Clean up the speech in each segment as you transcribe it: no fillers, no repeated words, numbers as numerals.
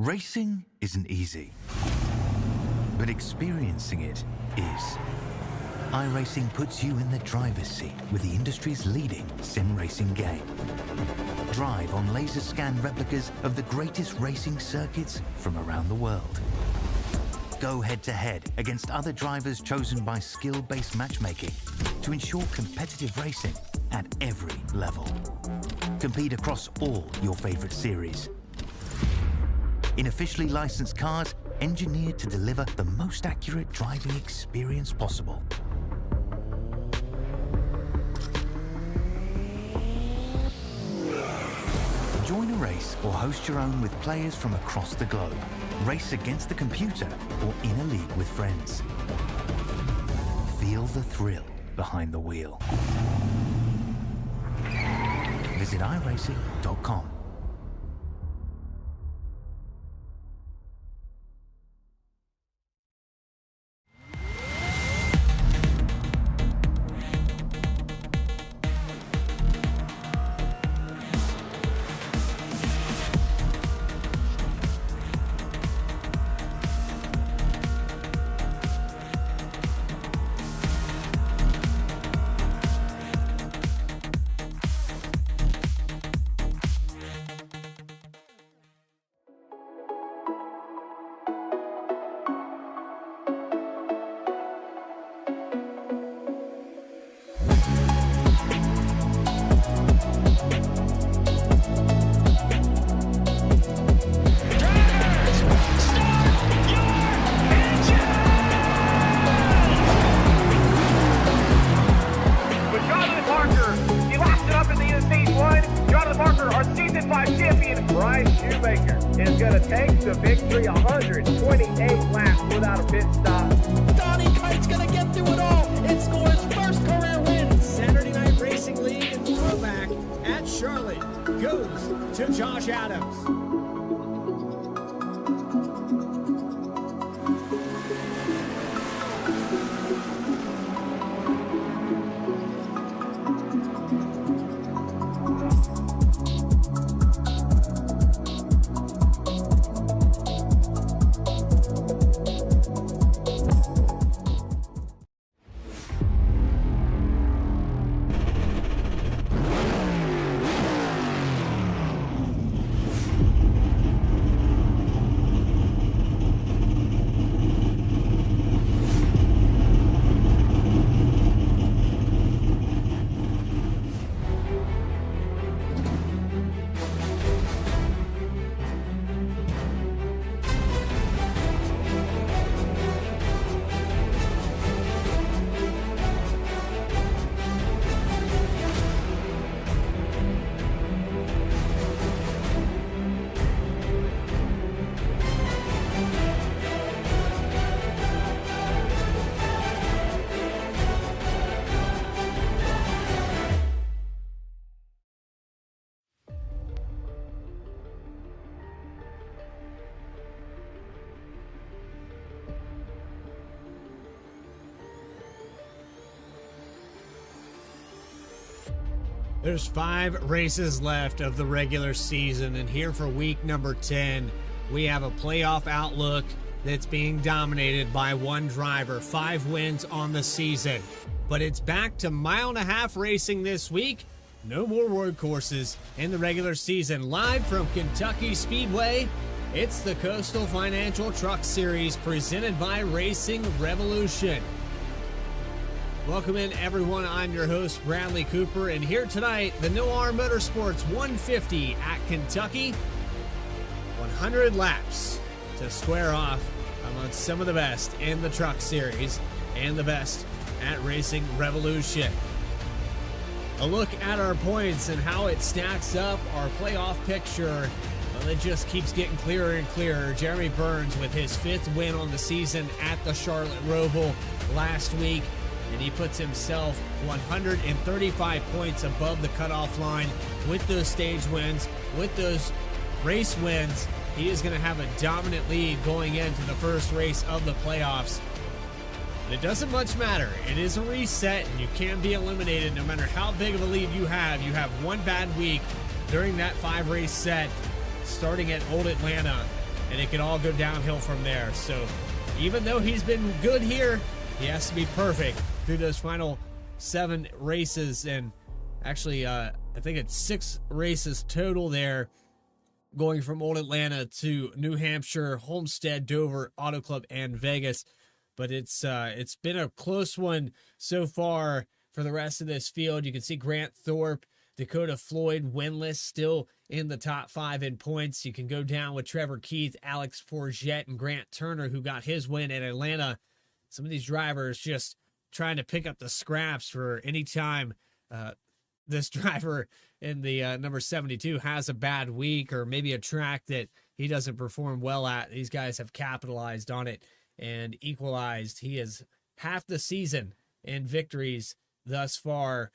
Racing isn't easy, but experiencing it is. iRacing puts you in the driver's seat with the industry's leading sim racing game. Drive on laser scan replicas of the greatest racing circuits from around the world. Go head-to-head against other drivers chosen by skill-based matchmaking to ensure competitive racing at every level. Compete across all your favorite series. In officially licensed cars, engineered to deliver the most accurate driving experience possible. Join a race or host your own with players from across the globe. Race against the computer or in a league with friends. Feel the thrill behind the wheel. Visit iRacing.com. There's 5 races left of the regular season, and here for week number 10, we have a playoff outlook that's being dominated by one driver. 5 wins on the season. But it's back to mile-and-a-half racing this week. No more road courses in the regular season. Live from Kentucky Speedway, it's the Coastal Financial Truck Series presented by Racing Revolution. Welcome in, everyone. I'm your host, Bradley Cooper, and here tonight, the Noir Motorsports 150 at Kentucky. 100 laps to square off amongst some of the best in the truck series and the best at Racing Revolution. A look at our points and how it stacks up, our playoff picture. Well, it just keeps getting clearer and clearer. Jeremy Burns with his 5th win on the season at the Charlotte Roval last week. And he puts himself 135 points above the cutoff line with those stage wins, with those race wins. He is going to have a dominant lead going into the first race of the playoffs. But it doesn't much matter. It is a reset, and you can be eliminated no matter how big of a lead you have. You have one bad week during that 5-race set, starting at Old Atlanta. and it can all go downhill from there. So even though he's been good here, he has to be perfect through those final 7 races. And actually, I think it's 6 races total there, going from Old Atlanta to New Hampshire, Homestead, Dover, Auto Club, and Vegas. But it's been a close one so far for the rest of this field. You can see Grant Thorpe, Dakota Floyd, winless, still in the top 5 in points. You can go down with Trevor Keith, Alex Forget, and Grant Turner, who got his win at Atlanta. Some of these drivers just trying to pick up the scraps for any time this driver in the number 72 has a bad week, or maybe a track that he doesn't perform well at. These guys have capitalized on it and equalized. He is half the season in victories thus far.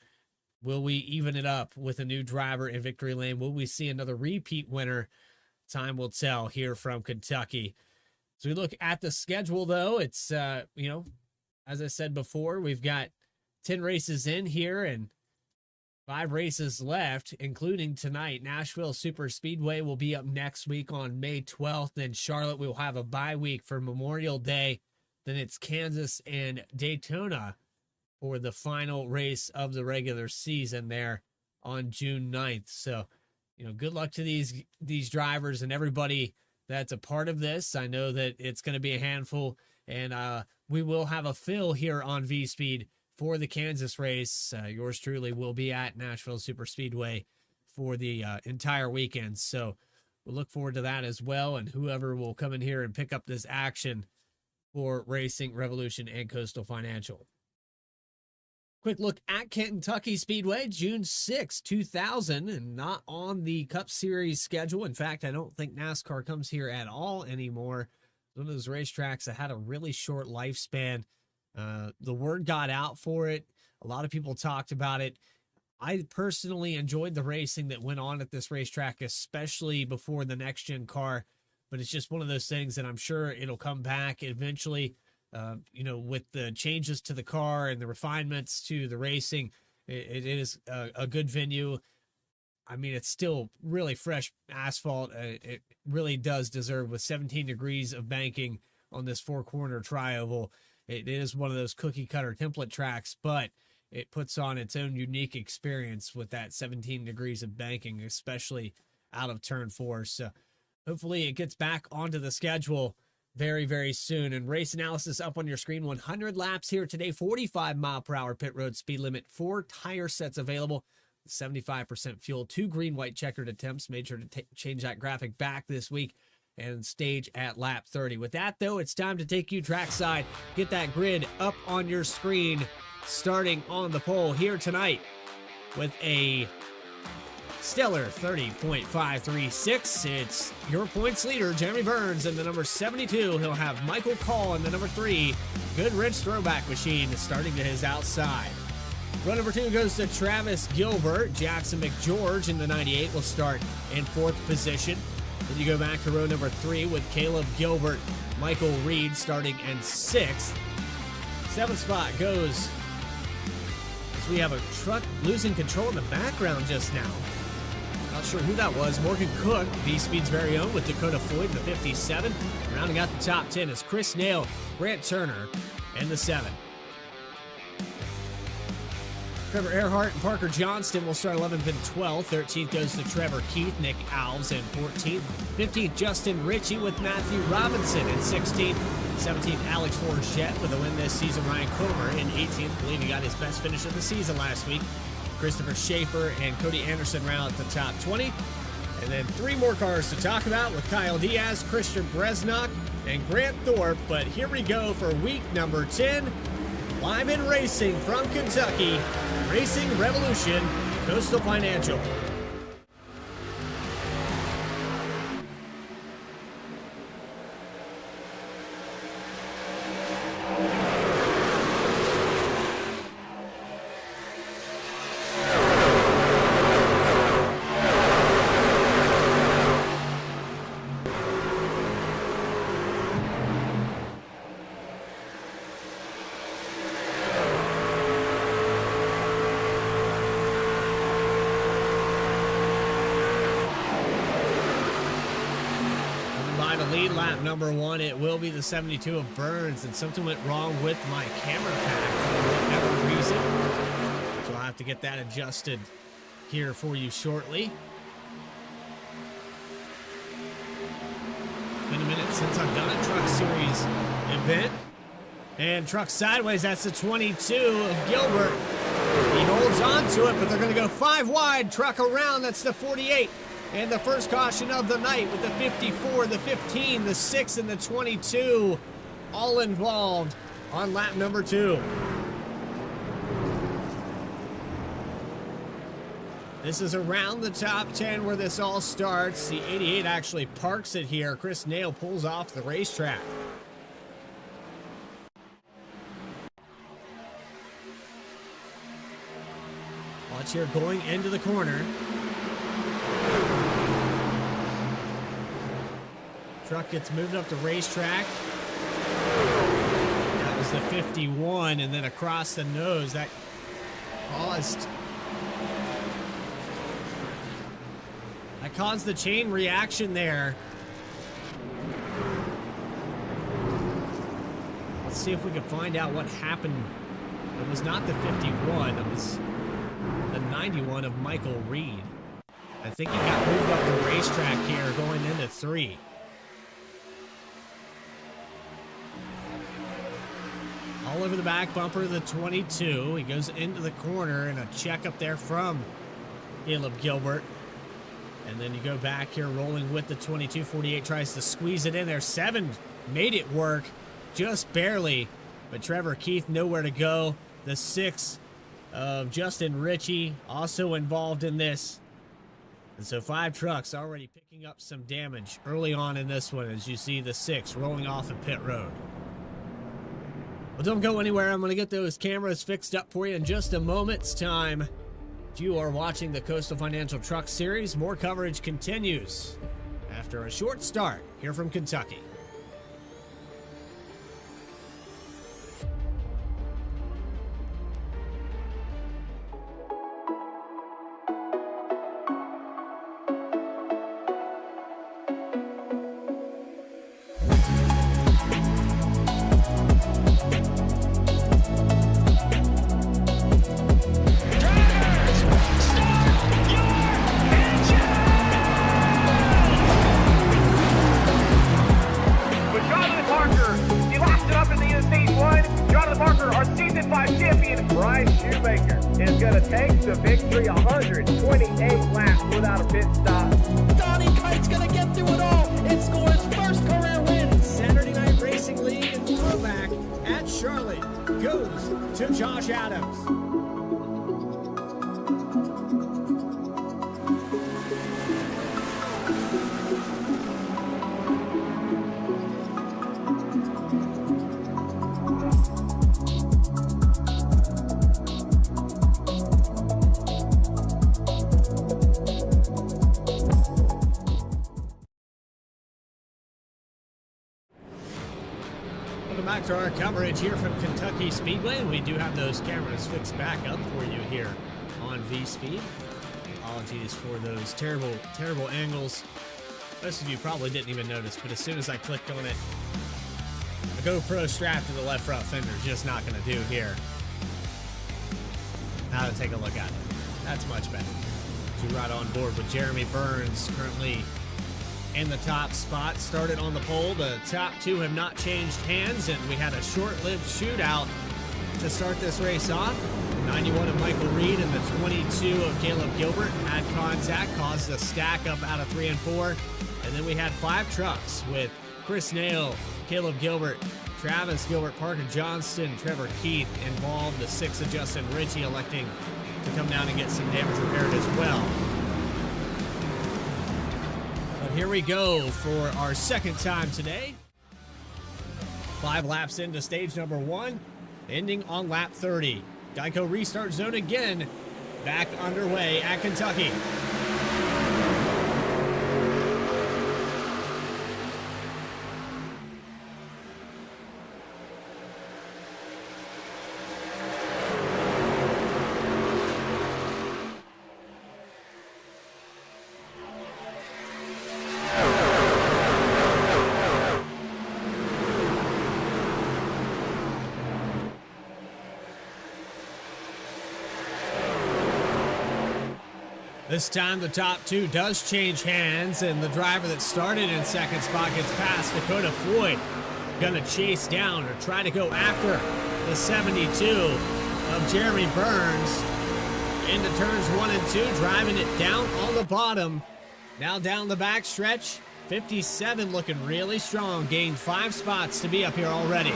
Will we even it up with a new driver in victory lane? Will we see another repeat winner? Time will tell here from Kentucky. So we look at the schedule, though. It's, as I said before, we've got 10 races in here and 5 races left, including tonight. Nashville Super Speedway will be up next week on May 12th. Then Charlotte will have a bye week for Memorial Day. Then it's Kansas and Daytona for the final race of the regular season there on June 9th. So, good luck to these drivers and everybody that's a part of this. I know that it's going to be a handful, and we will have a fill here on Vspeed for the Kansas race. Yours truly will be at Nashville Super Speedway for the entire weekend. So we'll look forward to that as well, and whoever will come in here and pick up this action for Racing Revolution and Coastal Financial. Quick look at Kentucky Speedway, June 6, 2000, and not on the Cup Series schedule. In fact, I don't think NASCAR comes here at all anymore. One of those racetracks that had a really short lifespan. The word got out for it. A lot of people talked about it. I personally enjoyed the racing that went on at this racetrack, especially before the next-gen car. But it's just one of those things that I'm sure it'll come back eventually. With the changes to the car and the refinements to the racing, it is a good venue. I mean, it's still really fresh asphalt. It really does deserve, with 17 degrees of banking on this 4-corner tri-oval. It is one of those cookie-cutter template tracks, but it puts on its own unique experience with that 17 degrees of banking, especially out of turn 4. So hopefully it gets back onto the schedule very, very soon. And race analysis up on your screen. 100 laps here today, 45 mile per hour pit road speed limit, 4 tire sets available, 75% fuel, 2 green, white checkered attempts. Made sure to change that graphic back this week and stage at lap 30. With that, though, it's time to take you trackside. Get that grid up on your screen, starting on the pole here tonight with a stellar 30.536. It's your points leader, Jeremy Burns, in the number 72. He'll have Michael Call in the number 3. Goodrich throwback machine starting to his outside. Row number 2 goes to Travis Gilbert. Jackson McGeorge in the 98 will start in 4th position. Then you go back to row number 3 with Caleb Gilbert, Michael Reed starting in 6th. 7th spot goes as we have a truck losing control in the background just now. Not sure who that was. Morgan Cook, Vspeed's very own, with Dakota Floyd in the 57. Rounding out the top 10 is Chris Nail, Grant Turner in the 7. Trevor Earhart and Parker Johnston will start 11th and 12th. 13th goes to Trevor Keith, Nick Alves in 14th. 15th, Justin Ritchie with Matthew Robinson in 16th. 17th, Alex Forget with a win this season. Ryan Comer in 18th. I believe he got his best finish of the season last week. Christopher Schaefer and Cody Anderson round out the top 20. And then 3 more cars to talk about with Kyle Diaz, Christian Bresnock, and Grant Thorpe. But here we go for week number 10. Live in racing from Kentucky, Racing Revolution, Coastal Financial. lead lap number 1. It will be the 72 of Burns, and something went wrong with my camera pack for whatever reason. So I'll have to get that adjusted here for you shortly. It's been a minute since I've done a Truck Series event. And truck sideways, that's the 22 of Gilbert. He holds on to it, but they're going to go 5 wide. Truck around, that's the 48. And the first caution of the night with the 54, the 15, the 6, and the 22. All involved on lap number 2. This is around the top 10 where this all starts. The 88 actually parks it here. Chris Nail pulls off the racetrack. Watch here going into the corner. Truck gets moved up the racetrack. That was the 51, and then across the nose that caused the chain reaction there. Let's see if we can find out what happened. It was not the 51, it was the 91 of Michael Reed. I think he got moved up the racetrack here going into 3. All over the back bumper of the 22. He goes into the corner and a check up there from Caleb Gilbert. And then you go back here rolling with the 22. 48 tries to squeeze it in there. 7 made it work just barely. But Trevor Keith nowhere to go. The 6 of Justin Ritchie also involved in this. And so 5 trucks already picking up some damage early on in this one as you see the 6 rolling off of pit road. Well, don't go anywhere. I'm going to get those cameras fixed up for you in just a moment's time. If you are watching the Coastal Financial Truck Series, more coverage continues after a short start here from Kentucky. Back to our coverage here from Kentucky Speedway, and we do have those cameras fixed back up for you here on Vspeed. Apologies for those terrible angles. Most of you probably didn't even notice, but as soon as I clicked on it, the GoPro strap to the left front fender is just not going to do here. Now to take a look at it. That's much better. You're right on board with Jeremy Burns, currently in the top spot. Started on the pole. The top 2 have not changed hands, and we had a short-lived shootout to start this race off. 91 of Michael Reed and the 22 of Caleb Gilbert had contact, caused a stack up out of 3 and 4. And then we had 5 trucks with Chris Nail, Caleb Gilbert, Travis Gilbert, Parker Johnston, Trevor Keith involved. The 6 of Justin Ritchie electing to come down and get some damage repaired as well. Here we go for our second time today. 5 laps into stage number 1, ending on lap 30. Geico restart zone again, back underway at Kentucky. This time the top two does change hands, and the driver that started in second spot gets past Dakota Floyd. Gonna chase down or try to go after the 72 of Jeremy Burns into turns 1 and 2, driving it down on the bottom. Now down the back stretch, 57 looking really strong, gained 5 spots to be up here already.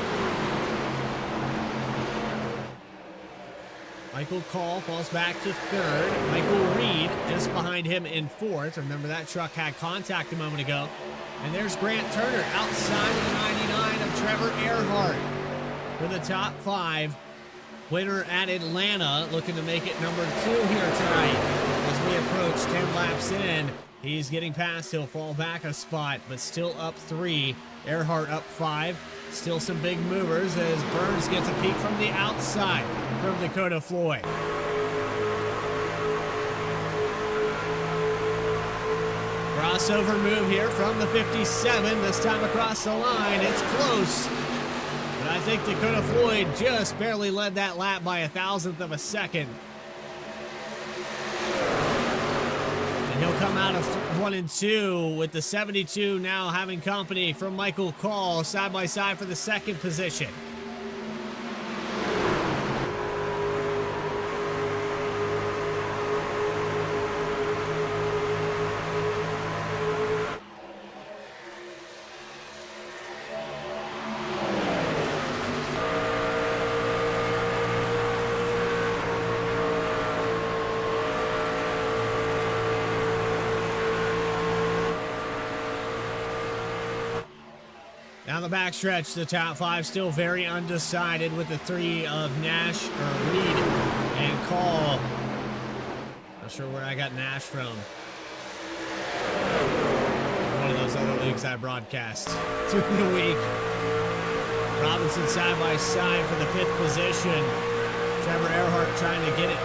Michael Call falls back to third. Michael Reed just behind him in fourth. Remember that truck had contact a moment ago. And there's Grant Turner outside of the 99 of Trevor Earhart for the top 5. Winner at Atlanta, looking to make it number 2 here tonight. As we approach 10 laps in, he's getting past. He'll fall back a spot, but still up 3. Earhart up 5. Still some big movers as Burns gets a peek from the outside from Dakota Floyd. Crossover move here from the 57. This time across the line. It's close. But I think Dakota Floyd just barely led that lap by 1,000th of a second. He'll come out of 1 and 2 with the 72 now having company from Michael Call side by side for the second position. Down the backstretch, the top 5 still very undecided with the 3 of Nash, or Reed, and Call. Not sure where I got Nash from. One of those other leagues I broadcast through the week. Robinson side by side for the 5th position. Trevor Earhart trying to get it.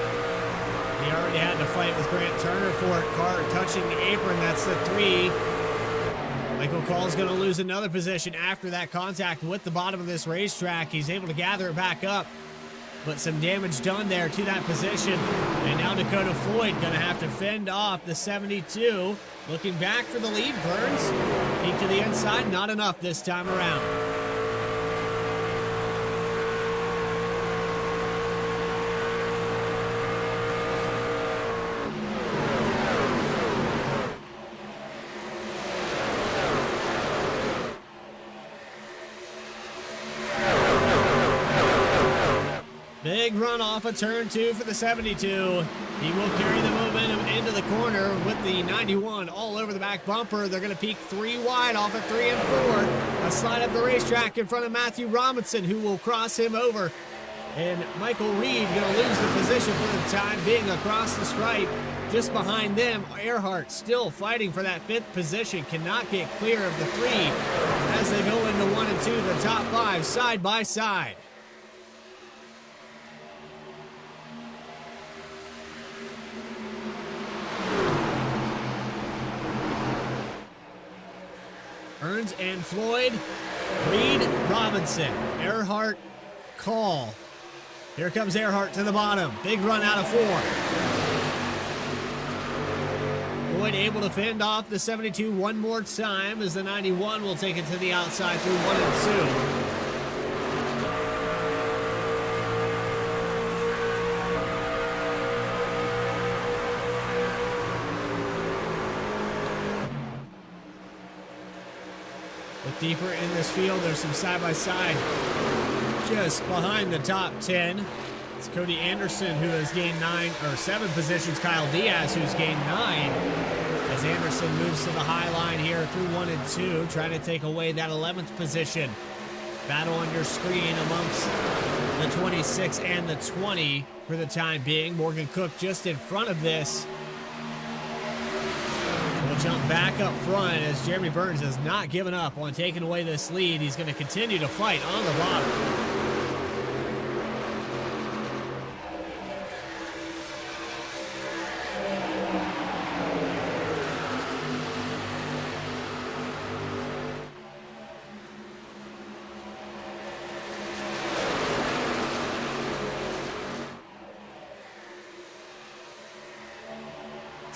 He already had to fight with Grant Turner for it. Carr touching the apron, that's the 3. Michael Call's going to lose another position after that contact with the bottom of this racetrack. He's able to gather it back up, but some damage done there to that position. And now Dakota Floyd going to have to fend off the 72. Looking back for the lead, Burns. Peek to the inside, not enough this time around. Big run off of turn 2 for the 72. He will carry the momentum into the corner with the 91 all over the back bumper. They're going to peak 3 wide off of 3 and 4. A slide up the racetrack in front of Matthew Robinson, who will cross him over. And Michael Reed going to lose the position for the time being across the stripe. Just behind them, Earhart still fighting for that 5th position. Cannot get clear of the 3 as they go into 1 and 2, the top 5 side by side. Burns and Floyd, Reed, Robinson, Earhart, Call. Here comes Earhart to the bottom. Big run out of 4. Floyd able to fend off the 72 one more time as the 91 will take it to the outside through 1 and 2. Deeper in this field, there's some side-by-side just behind the top 10. It's Cody Anderson, who has gained 7 positions. Kyle Diaz, who's gained 9. As Anderson moves to the high line here through 1 and 2, trying to take away that 11th position. Battle on your screen amongst the 26 and the 20 for the time being. Morgan Cook just in front of this. We'll jump back up front as Jeremy Burns has not given up on taking away this lead. He's going to continue to fight on the bottom.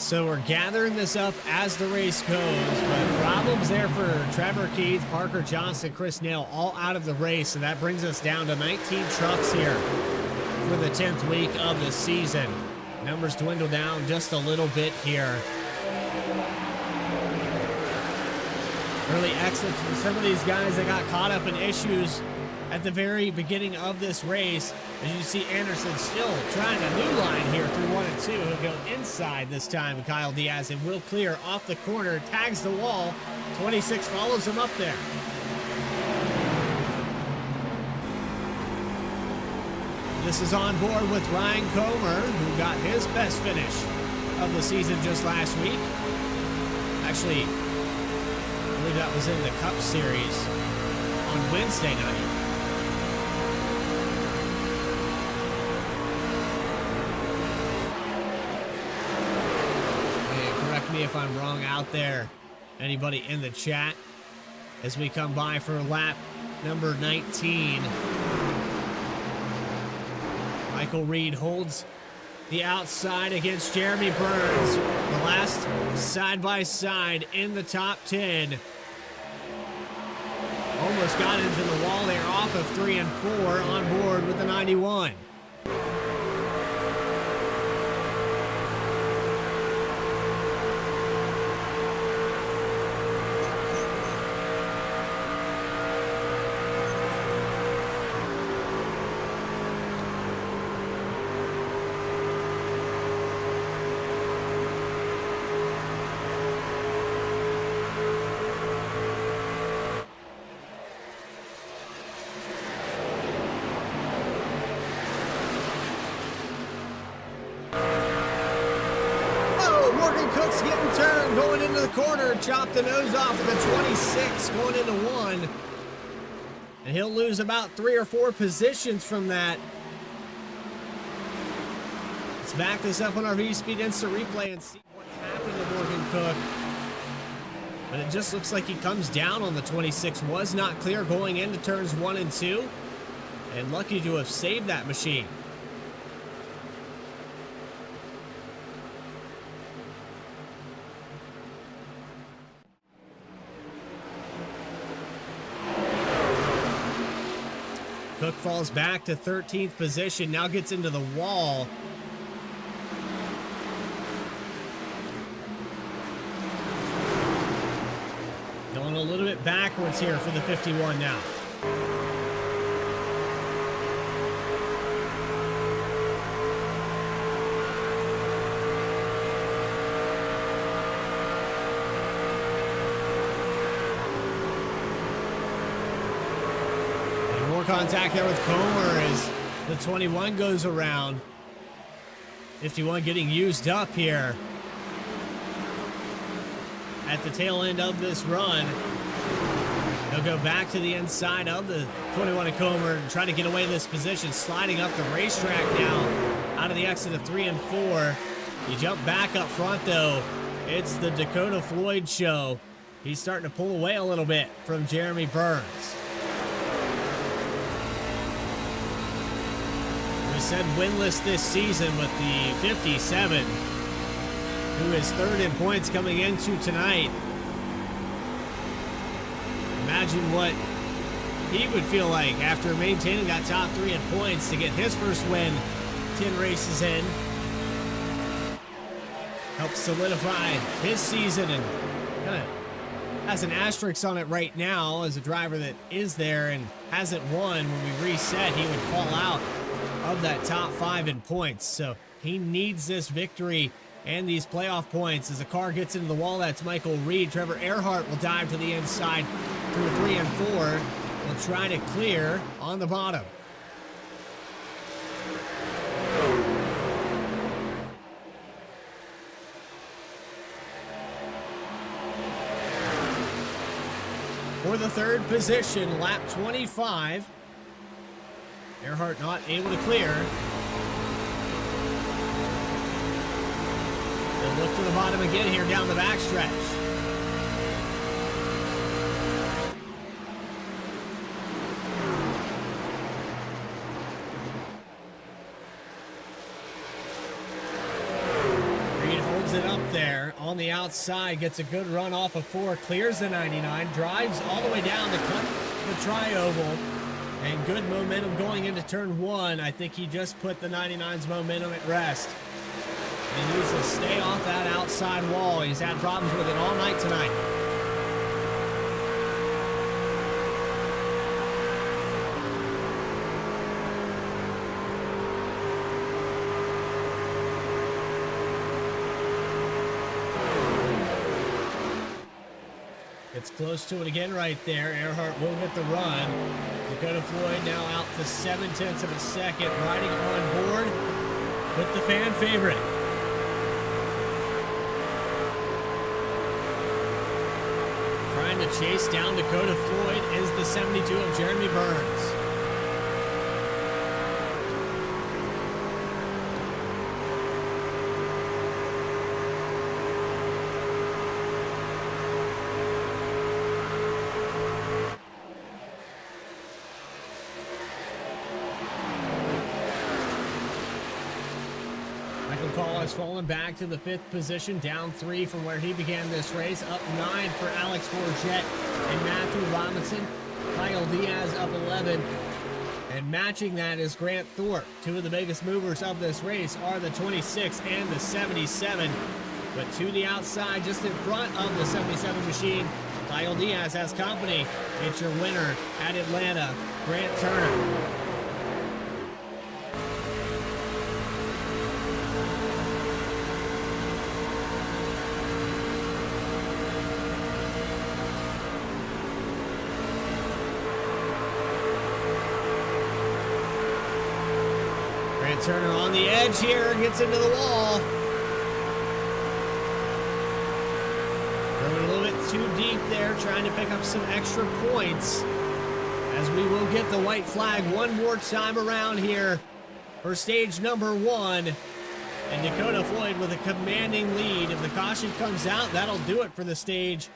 So we're gathering this up as the race goes, but problems there for Trevor Keith, Parker Johnson, Chris Nail, all out of the race, and that brings us down to 19 trucks here for the 10th week of the season. Numbers dwindle down just a little bit here. Early exits for some of these guys that got caught up in issues at the very beginning of this race. As you see, Anderson still trying a new line here through 1 and 2. He'll go inside this time. Kyle Diaz and will clear off the corner, tags the wall. 26 follows him up there. This is on board with Ryan Comer, who got his best finish of the season just last week. Actually, I believe that was in the Cup Series on Wednesday night. Me if I'm wrong out there, anybody in the chat, as we come by for lap number 19. Michael Reed holds the outside against Jeremy Burns, the last side-by-side in the top 10. Almost got into the wall there, off of 3 and 4, on board with the 91. Getting turned, going into the corner, chopped the nose off of the 26, going into 1. And he'll lose about 3 or 4 positions from that. Let's back this up on our Vspeed instant replay and see what happened to Morgan Cook. But it just looks like he comes down on the 26, was not clear going into turns 1 and 2. And lucky to have saved that machine. Cook falls back to 13th position, now gets into the wall. Going a little bit backwards here for the 51 now. Contact there with Comer as the 21 goes around. 51 getting used up here at the tail end of this run. He'll go back to the inside of the 21 of Comer and try to get away this position, sliding up the racetrack now out of the exit of 3 and 4. You jump back up front though. It's the Dakota Floyd show. He's starting to pull away a little bit from Jeremy Burns. Said winless this season with the 57, who is 3rd in points coming into tonight. Imagine what he would feel like after maintaining that top 3 in points to get his first win 10 races in. Helps solidify his season and kind of has an asterisk on it right now as a driver that is there and hasn't won. When we reset, he would fall out of that top 5 in points. So he needs this victory and these playoff points. As the car gets into the wall, that's Michael Reed. Trevor Earhart will dive to the inside through 3 and 4. Will try to clear on the bottom. For the 3rd position, lap 25. Earhart not able to clear. They'll look to the bottom again here down the backstretch. Reed holds it up there. on the outside, gets a good run off of 4, clears the 99, drives all the way down to cut the tri-oval, and good momentum going into turn 1. I think he just put the 99's momentum at rest. And he needs to stay off that outside wall. He's had problems with it all night tonight. It's close to it again right there. Earhart will get the run. Dakota Floyd now out to 0.7 of a second, riding on board with the fan favorite. Trying to chase down Dakota Floyd is the 72 of Jeremy Burns. Has fallen back to the 5th position, down 3 from where he began this race, up 9 for Alex Forget and Matthew Robinson. Kyle Diaz up 11, and matching that is Grant Thorpe. Two of the biggest movers of this race are the 26 and the 77, but to the outside, just in front of the 77 machine, Kyle Diaz has company. It's your winner at Atlanta, Grant Turner. Turner on the edge here, gets into the wall. Going a little bit too deep there, trying to pick up some extra points. As we will get the white flag one more time around here for stage number 1. And Dakota Floyd with a commanding lead. If the caution comes out, that'll do it for the stage.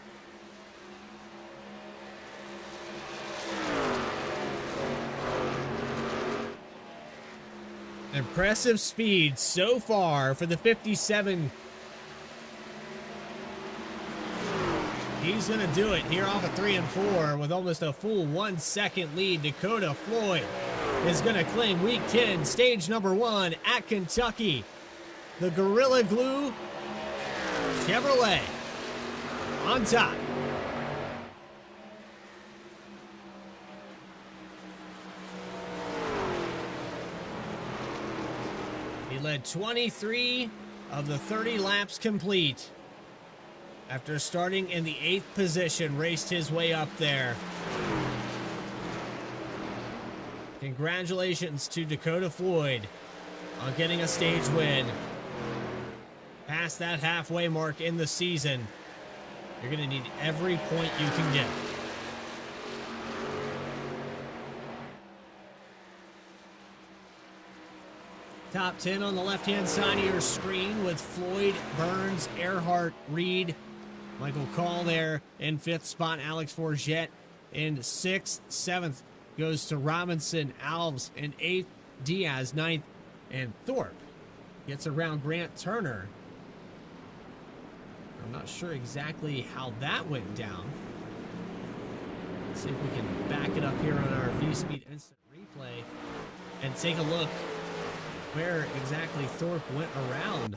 Impressive speed so far for the 57. He's going to do it here off of 3 and 4 with almost a full 1 second lead. Dakota Floyd is going to claim week 10, stage number 1 at Kentucky. The Gorilla Glue Chevrolet on top. He led 23 of the 30 laps complete. After starting in the 8th position, raced his way up there. Congratulations to Dakota Floyd on getting a stage win. Past that halfway mark in the season, you're going to need every point you can get. Top 10 on the left-hand side of your screen with Floyd, Burns, Earhart, Reed, Michael Call there in 5th spot. Alex Forget in 6th. 7th goes to Robinson, Alves in 8th. Diaz 9th. And Thorpe gets around Grant Turner. I'm not sure exactly how that went down. Let's see if we can back it up here on our Vspeed instant replay and take a look where exactly Thorpe went around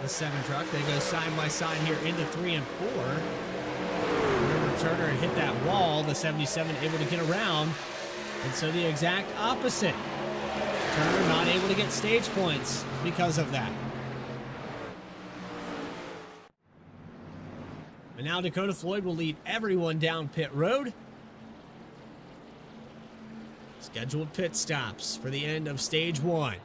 the 7 truck. They go side by side here into 3 and 4. Remember, Turner had hit that wall. The 77 able to get around. And so the exact opposite. Turner not able to get stage points because of that. And now Dakota Floyd will lead everyone down pit road. Scheduled pit stops for the end of stage 1.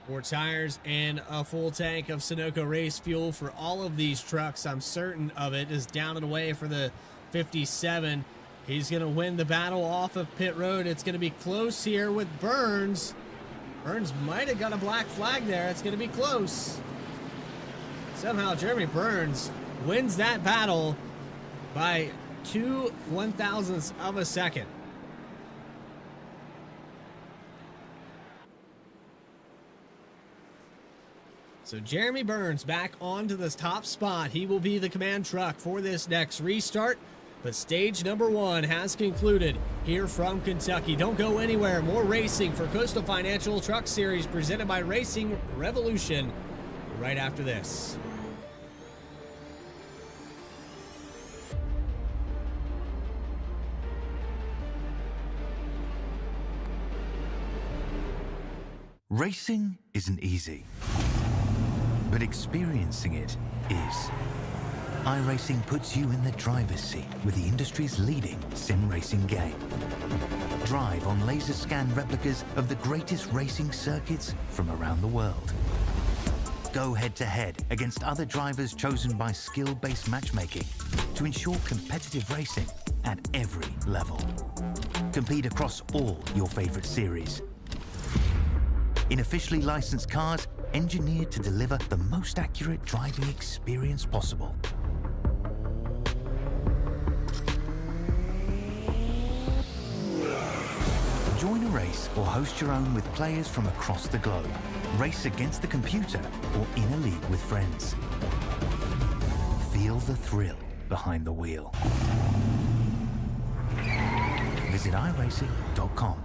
More tires and a full tank of Sunoco race fuel for all of these trucks. I'm certain of it. Is down and away for the 57. He's going to win the battle off of pit road. It's going to be close here with Burns Burns might have got a black flag there. It's going to be close. Somehow Jeremy Burns wins that battle by 2/1000ths of a second. So Jeremy Burns back onto the top spot. He will be the command truck for this next restart. But stage number 1 has concluded here from Kentucky. Don't go anywhere. More racing for Coastal Financial Truck Series presented by Racing Revolution right after this. Racing isn't easy, but experiencing it is. iRacing puts you in the driver's seat with the industry's leading sim racing game. Drive on laser scan replicas of the greatest racing circuits from around the world. Go head to head against other drivers chosen by skill-based matchmaking to ensure competitive racing at every level. Compete across all your favorite series. In officially licensed cars, engineered to deliver the most accurate driving experience possible. Join a race or host your own with players from across the globe. Race against the computer or in a league with friends. Feel the thrill behind the wheel. Visit iRacing.com.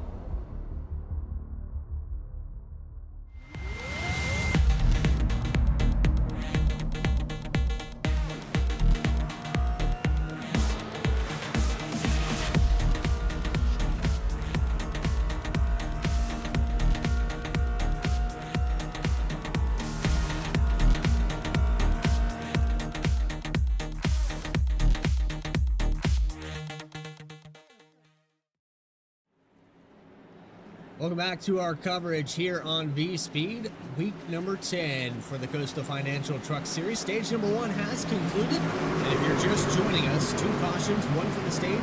Welcome back to our coverage here on Vspeed, week number 10 for the Coastal Financial Truck Series. Stage number 1 has concluded, and if you're just joining us, 2 cautions, 1 for the stage,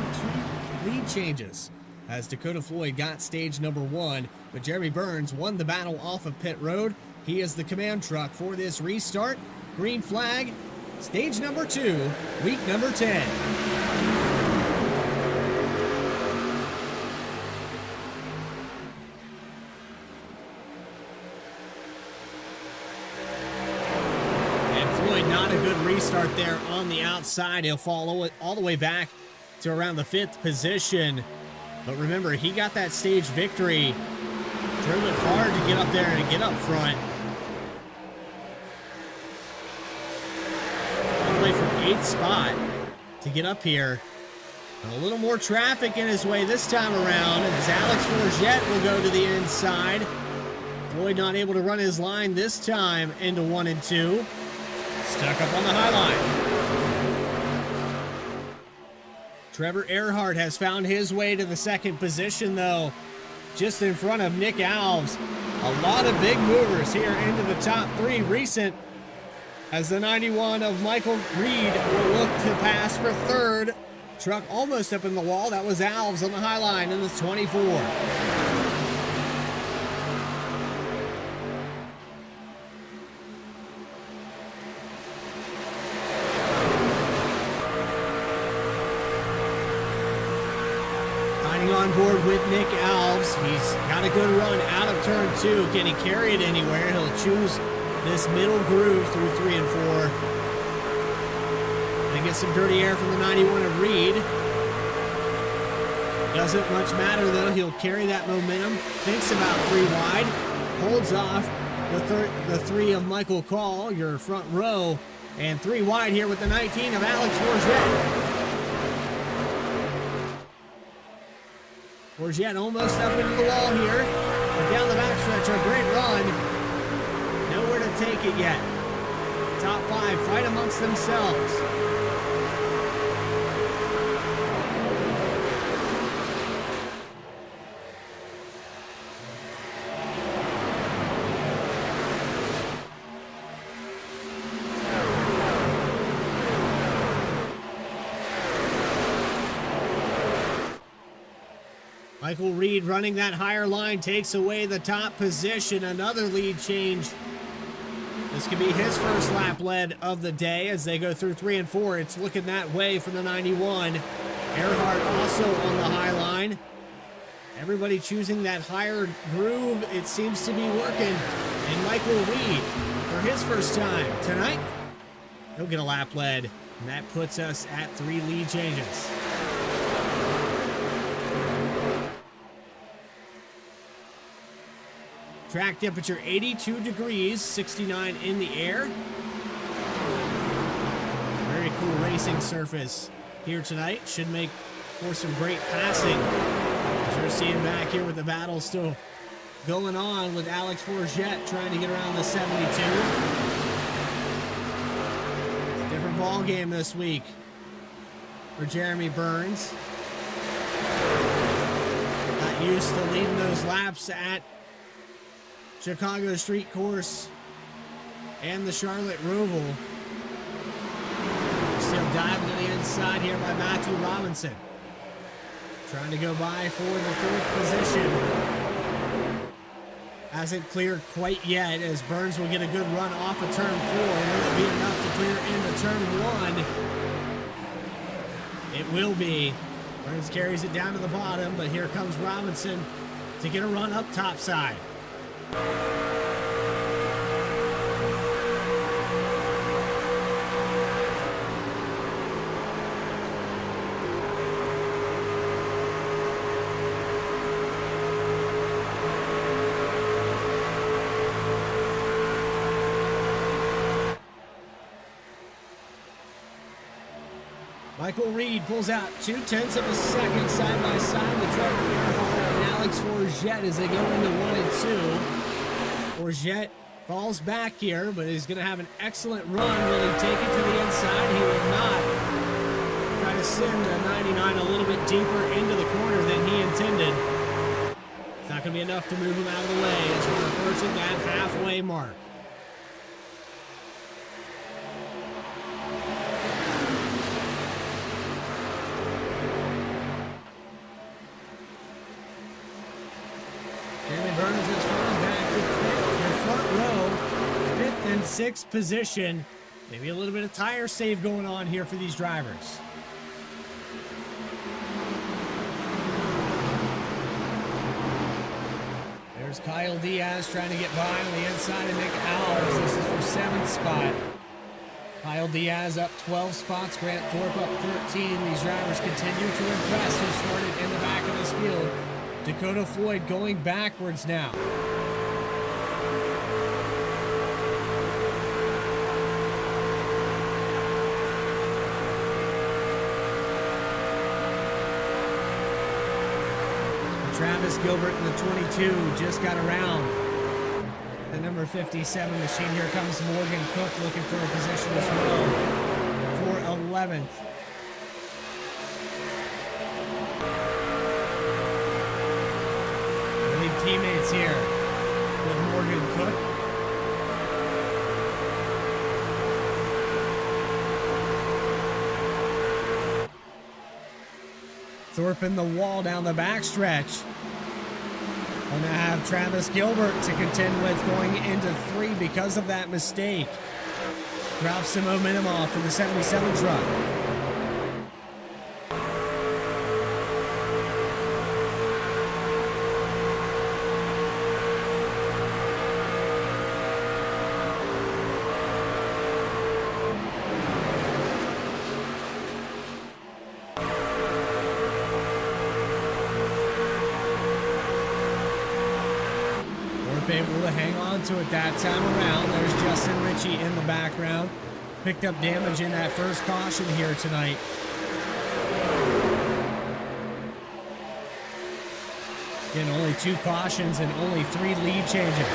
2 lead changes, as Dakota Floyd got stage number 1, but Jeremy Burns won the battle off of pit road. He is the command truck for this restart. Green flag, stage number 2, week number 10. Not a good restart there on the outside. He'll follow it all the way back to around the 5th position. But remember, he got that stage victory. Drove it hard to get up there and to get up front. All the way from 8th spot to get up here. And a little more traffic in his way this time around as Alex Forget will go to the inside. Floyd not able to run his line this time into 1 and 2. Stuck up on the high line. Trevor Earhart has found his way to the 2nd position, though, just in front of Nick Alves. A lot of big movers here into the top 3 recent, as the 91 of Michael Reed will look to pass for 3rd. Truck almost up in the wall. That was Alves on the high line in the 24. On board with Nick Alves. He's got a good run out of turn 2. Can he carry it anywhere? He'll choose this middle groove through 3 and 4. And get some dirty air from the 91 of Reed. Doesn't much matter though. He'll carry that momentum. Thinks about 3 wide. Holds off the 3 of Michael Call, your front row. And 3 wide here with the 19 of Alex Forget. Forget almost up into the wall here. And down the backstretch, a great run. Nowhere to take it yet. Top 5 fight amongst themselves. Michael Reed running that higher line takes away the top position. Another lead change. This could be his first lap lead of the day as they go through 3 and 4. It's looking that way for the 91. Earhart also on the high line. Everybody choosing that higher groove. It seems to be working. And Michael Reed, for his first time tonight, he'll get a lap lead. And that puts us at 3 lead changes. Track temperature 82 degrees, 69 in the air. Very cool racing surface here tonight. Should make for some great passing. As you're seeing back here with the battle still going on with Alex Forget trying to get around the 72. It's a different ball game this week for Jeremy Burns. Not used to leading those laps at Chicago Street Course and the Charlotte Roval. Still diving to the inside here by Matthew Robinson. Trying to go by for the 4th position. Hasn't cleared quite yet as Burns will get a good run off of turn 4. Will it be enough to clear into turn 1? It will be. Burns carries it down to the bottom, but here comes Robinson to get a run up top side. Michael Reed pulls out 0.2 of a second side by side with Trevor Earhart and Alex Forget as they go into 1 and 2. Forget falls back here, but he's going to have an excellent run. Will he take it to the inside? He will not. Try to send the 99 a little bit deeper into the corner than he intended. It's not going to be enough to move him out of the way as we're approaching that halfway mark. Burns is running back to the front row, 5th and 6th position. Maybe a little bit of tire save going on here for these drivers. There's Kyle Diaz trying to get by on the inside of Nick Alves. This is for 7th spot. Kyle Diaz up 12 spots, Grant Thorpe up 13. These drivers continue to impress who started in the back of this field. Dakota Floyd going backwards now. Travis Gilbert in the 22 just got around the number 57 machine. Here comes Morgan Cook looking for a position as well for 11th. Teammates here with Morgan Cook. Thorpe in the wall down the backstretch. Gonna have Travis Gilbert to contend with going into 3 because of that mistake. Drops some momentum off for the 77 truck. Able to hang on to it that time around. There's Justin Ritchie in the background. Picked up damage in that first caution here tonight. Again, only 2 cautions and only 3 lead changes.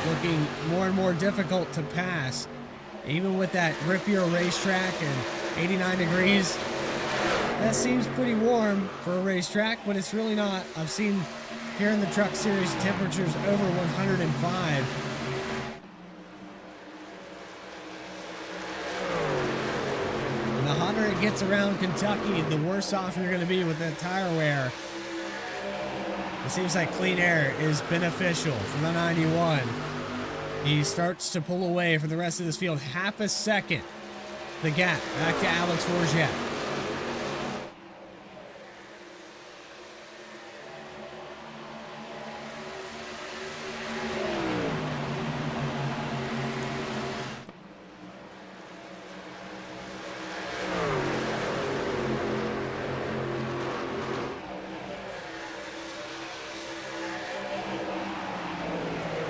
Looking more and more difficult to pass. Even with that grippier racetrack and 89 degrees. That seems pretty warm for a racetrack, but it's really not. I've seen here in the Truck Series temperatures over 105. And the hotter it gets around Kentucky, the worse off you're going to be with that tire wear. It seems like clean air is beneficial for the 91. He starts to pull away for the rest of this field. Half a second. The gap back to Alex Forget.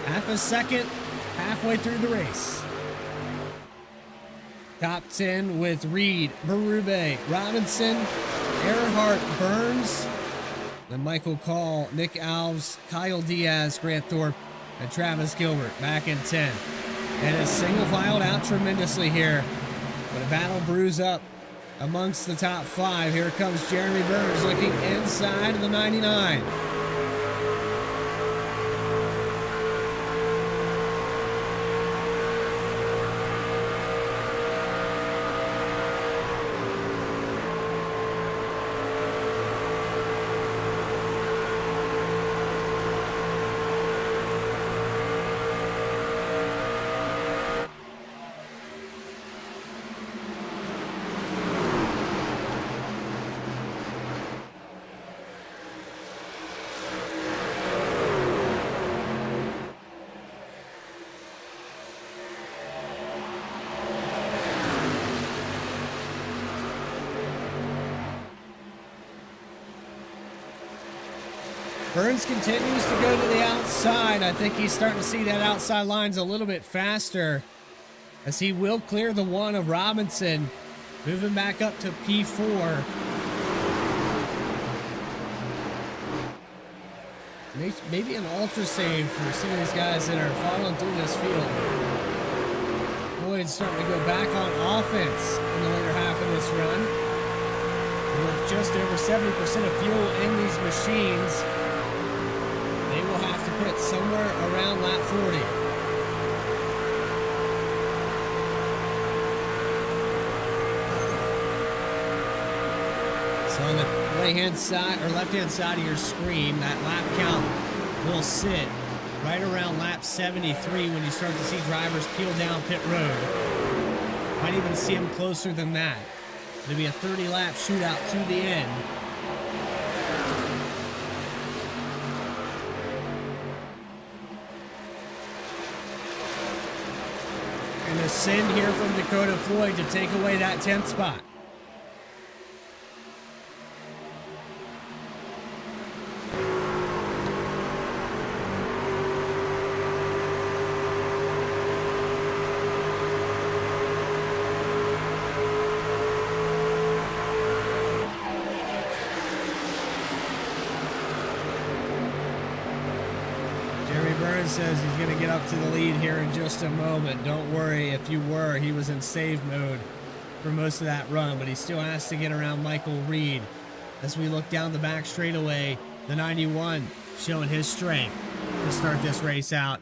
Half a second, halfway through the race. Top 10 with Reed, Berube, Robinson, Earhart, Burns, then Michael Call, Nick Alves, Kyle Diaz, Grant Thorpe, and Travis Gilbert back in 10. And it's single filed out tremendously here. But a battle brews up amongst the top 5. Here comes Jeremy Burns looking inside of the 99. Burns continues to go to the outside. I think he's starting to see that outside lines a little bit faster as he will clear the one of Robinson, moving back up to P4. Maybe an ultra save for some of these guys that are following through this field. Lloyd's starting to go back on offense in the later half of this run. With just over 70% of fuel in these machines, they will have to put somewhere around lap 40. So on the right-hand side or left-hand side of your screen, that lap count will sit right around lap 73 when you start to see drivers peel down pit road. Might even see them closer than that. It'll be a 30-lap shootout to the end. And a send here from Dakota Floyd to take away that 10th spot. Says he's going to get up to the lead here in just a moment. Don't worry if you were. He was in save mode for most of that run, but he still has to get around Michael Reed. As we look down the back straightaway, the 91 showing his strength to start this race out.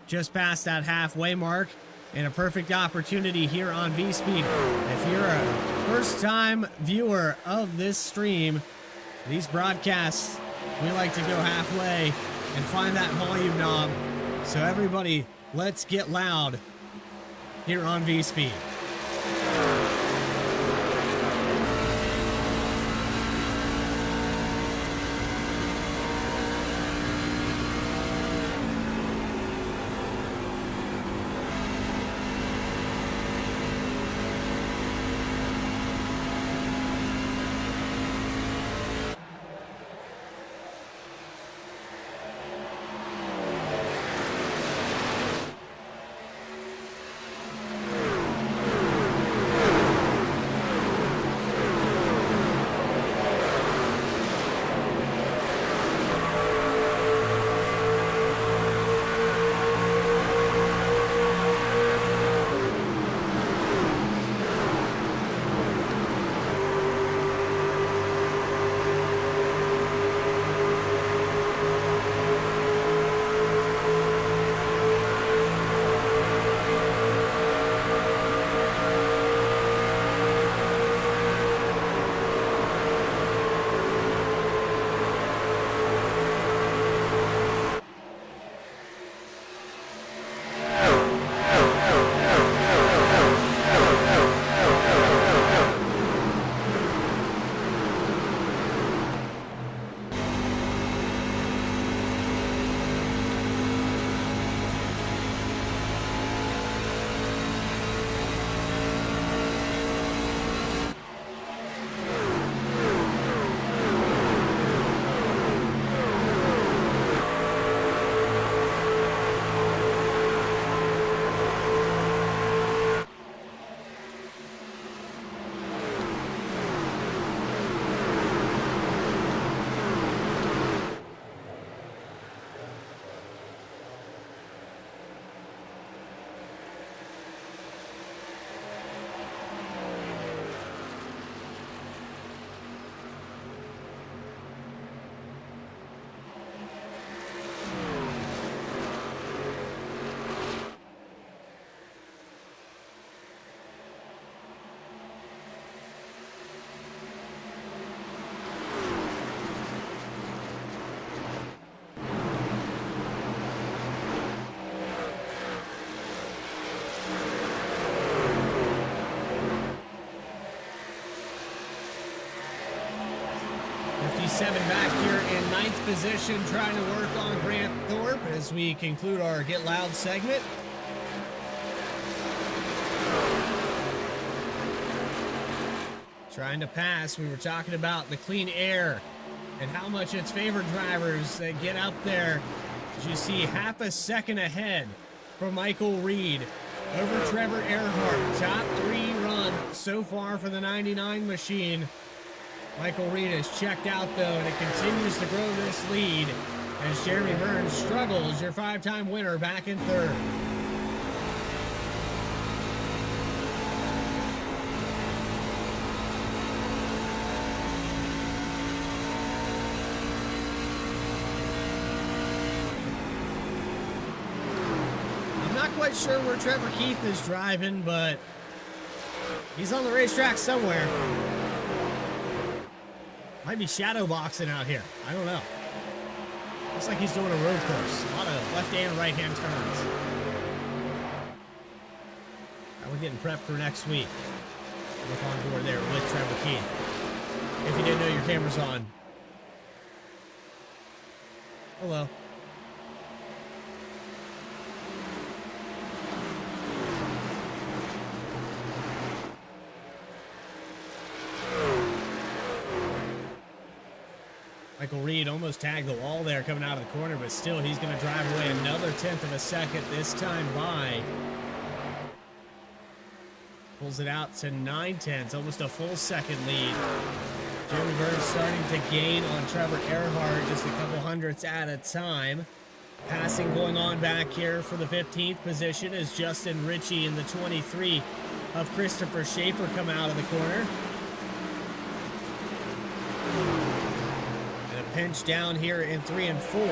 Just past that halfway mark and a perfect opportunity here on Vspeed. If you're a first-time viewer of this stream, these broadcasts, we like to go halfway and find that volume knob. So everybody, let's get loud here on Vspeed. 57 back here in ninth position, trying to work on Grant Thorpe as we conclude our Get Loud segment. Trying to pass. We were talking about the clean air and how much it's favored drivers that get up there. As you see, half a second ahead for Michael Reed over Trevor Earhart. Top 3 run so far for the 99 machine. Michael Reed has checked out, though, and it continues to grow this lead as Jeremy Burns struggles, your 5-time winner, back in third. I'm not quite sure where Trevor Keith is driving, but he's on the racetrack somewhere. Might be shadow boxing out here. I don't know. Looks like he's doing a road course. A lot of left and right hand turns. Now we're getting prepped for next week. Look on board there with Trevor Keith. If you didn't know your camera's on. Hello. Michael Reed almost tagged the wall there coming out of the corner, but still he's going to drive away another 1/10 of a second this time by. Pulls it out to 9/10, almost a full second lead. Jeremy Burns starting to gain on Trevor Earhart just a couple hundredths at a time. Passing going on back here for the 15th position as Justin Ritchie in the 23 of Christopher Schaefer come out of the corner. Pinch down here in 3 and 4.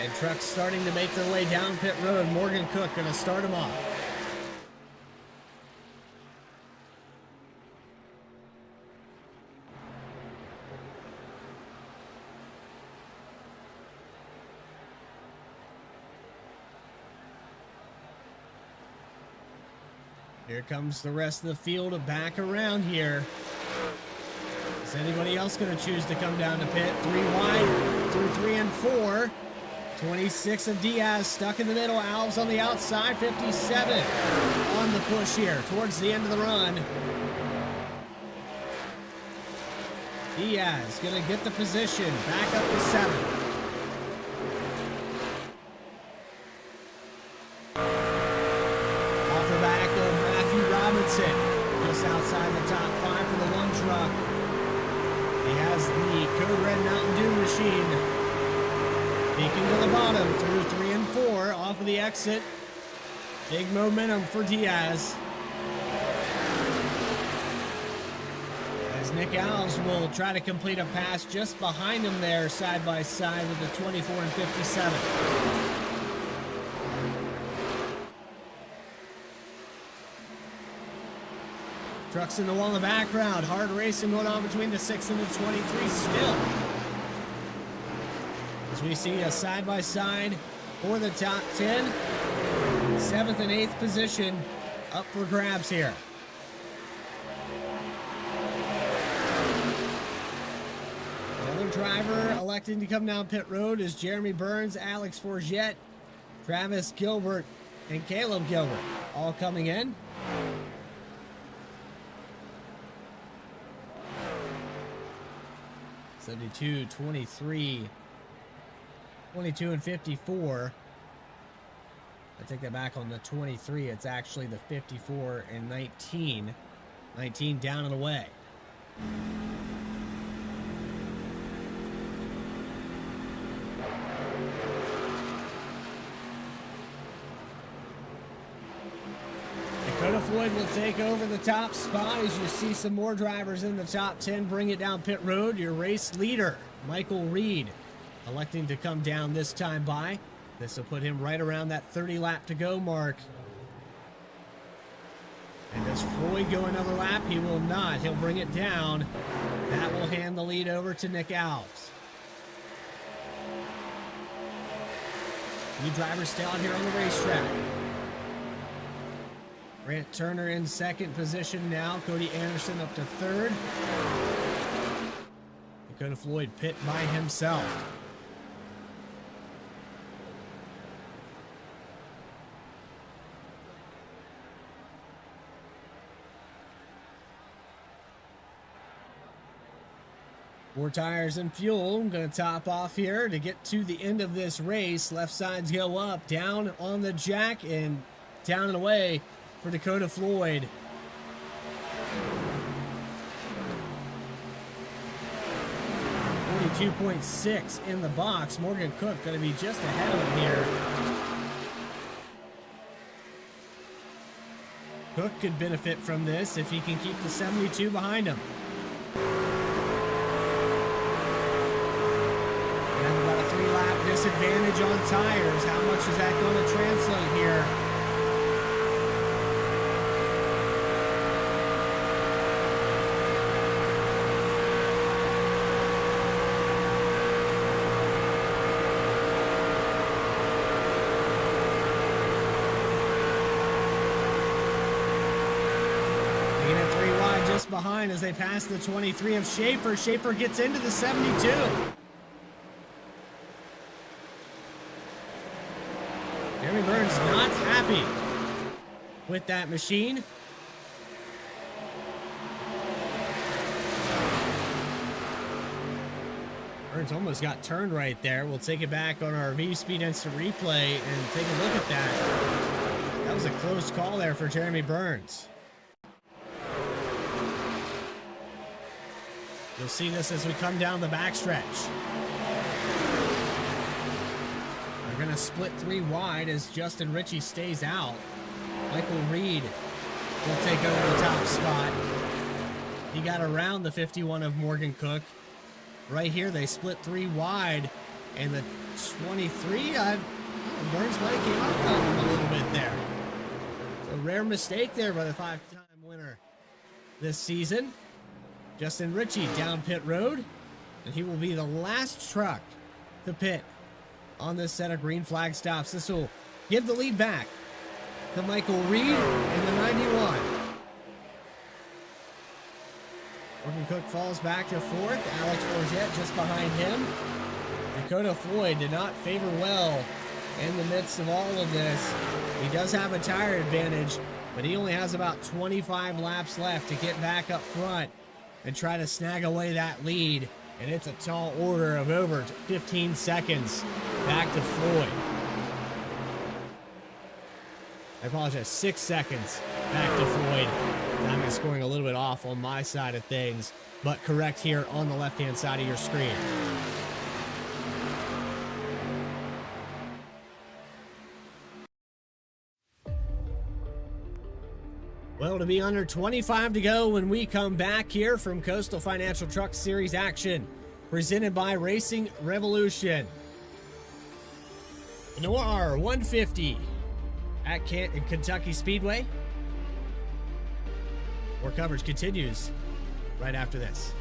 And trucks starting to make their way down pit road. Morgan Cook going to start them off. Here comes the rest of the field back around here. Is anybody else going to choose to come down to pit? 3 wide through 3 and 4. 26 of Diaz stuck in the middle. Alves on the outside. 57 on the push here towards the end of the run. Diaz going to get the position back up to 7. Just outside the top 5 for the 1 truck. He has the Code Red Mountain Dew machine. Peeking to the bottom through 3 and 4 off of the exit. Big momentum for Diaz. As Nick Alves will try to complete a pass just behind him there, side by side with the 24 and 57. Trucks in the wall in the background. Hard racing going on between the 6 and the 23 still. As we see a side-by-side for the top 10. 7th and 8th position up for grabs here. Another driver electing to come down pit road is Jeremy Burns, Alex Forget, Travis Gilbert, and Caleb Gilbert. All coming in. 72, 23, 22, and 54. I take that back on the 23. It's actually the 54 and 19. 19 down and away. Dakota Floyd will take over the top spot as you see some more drivers in the top 10 bring it down pit road. Your race leader, Michael Reed, electing to come down this time by. This will put him right around that 30 lap to go mark. And does Floyd go another lap? He will not. He'll bring it down. That will hand the lead over to Nick Alves. New drivers still out here on the racetrack. Grant Turner in second position now. Cody Anderson up to third. Dakota Floyd pit by himself. Four tires and fuel. I'm going to top off here to get to the end of this race. Left sides go up, down on the jack, and down and away for Dakota Floyd. .6 in the box. Morgan Cook going to be just ahead of him here. Cook could benefit from this if he can keep the 72 behind him. About a 3-lap disadvantage on tires. How much is that going to translate here? Taking it 3 wide just behind as they pass the 23 of Schaefer. Schaefer gets into the 72. Jeremy Burns not happy with that machine. Burns almost got turned right there. We'll take it back on our Vspeed instant replay and take a look at that. That was a close call there for Jeremy Burns. You'll see this as we come down the backstretch. They're going to split 3 wide as Justin Ritchie stays out. Michael Reed will take over the top spot. He got around the 51 of Morgan Cook. Right here, they split 3 wide, and the 23, Burns might have came up on him a little bit there. So rare mistake there by the 5-time winner this season. Justin Ritchie down pit road, and he will be the last truck to pit on this set of green flag stops. This will give the lead back to Michael Reed in the 91. Morgan Cook falls back to 4th. Alex Forget just behind him. Dakota Floyd did not favor well in the midst of all of this. He does have a tire advantage, but he only has about 25 laps left to get back up front and try to snag away that lead. And it's a tall order of over 15 seconds back to Floyd. I apologize, 6 seconds back to Floyd. Timing scoring a little bit off on my side of things, but correct here on the left-hand side of your screen. Well, to be under 25 to go when we come back here from Coastal Financial Truck Series action, presented by Racing Revolution. Noir 150 at Kentucky Speedway. More coverage continues right after this.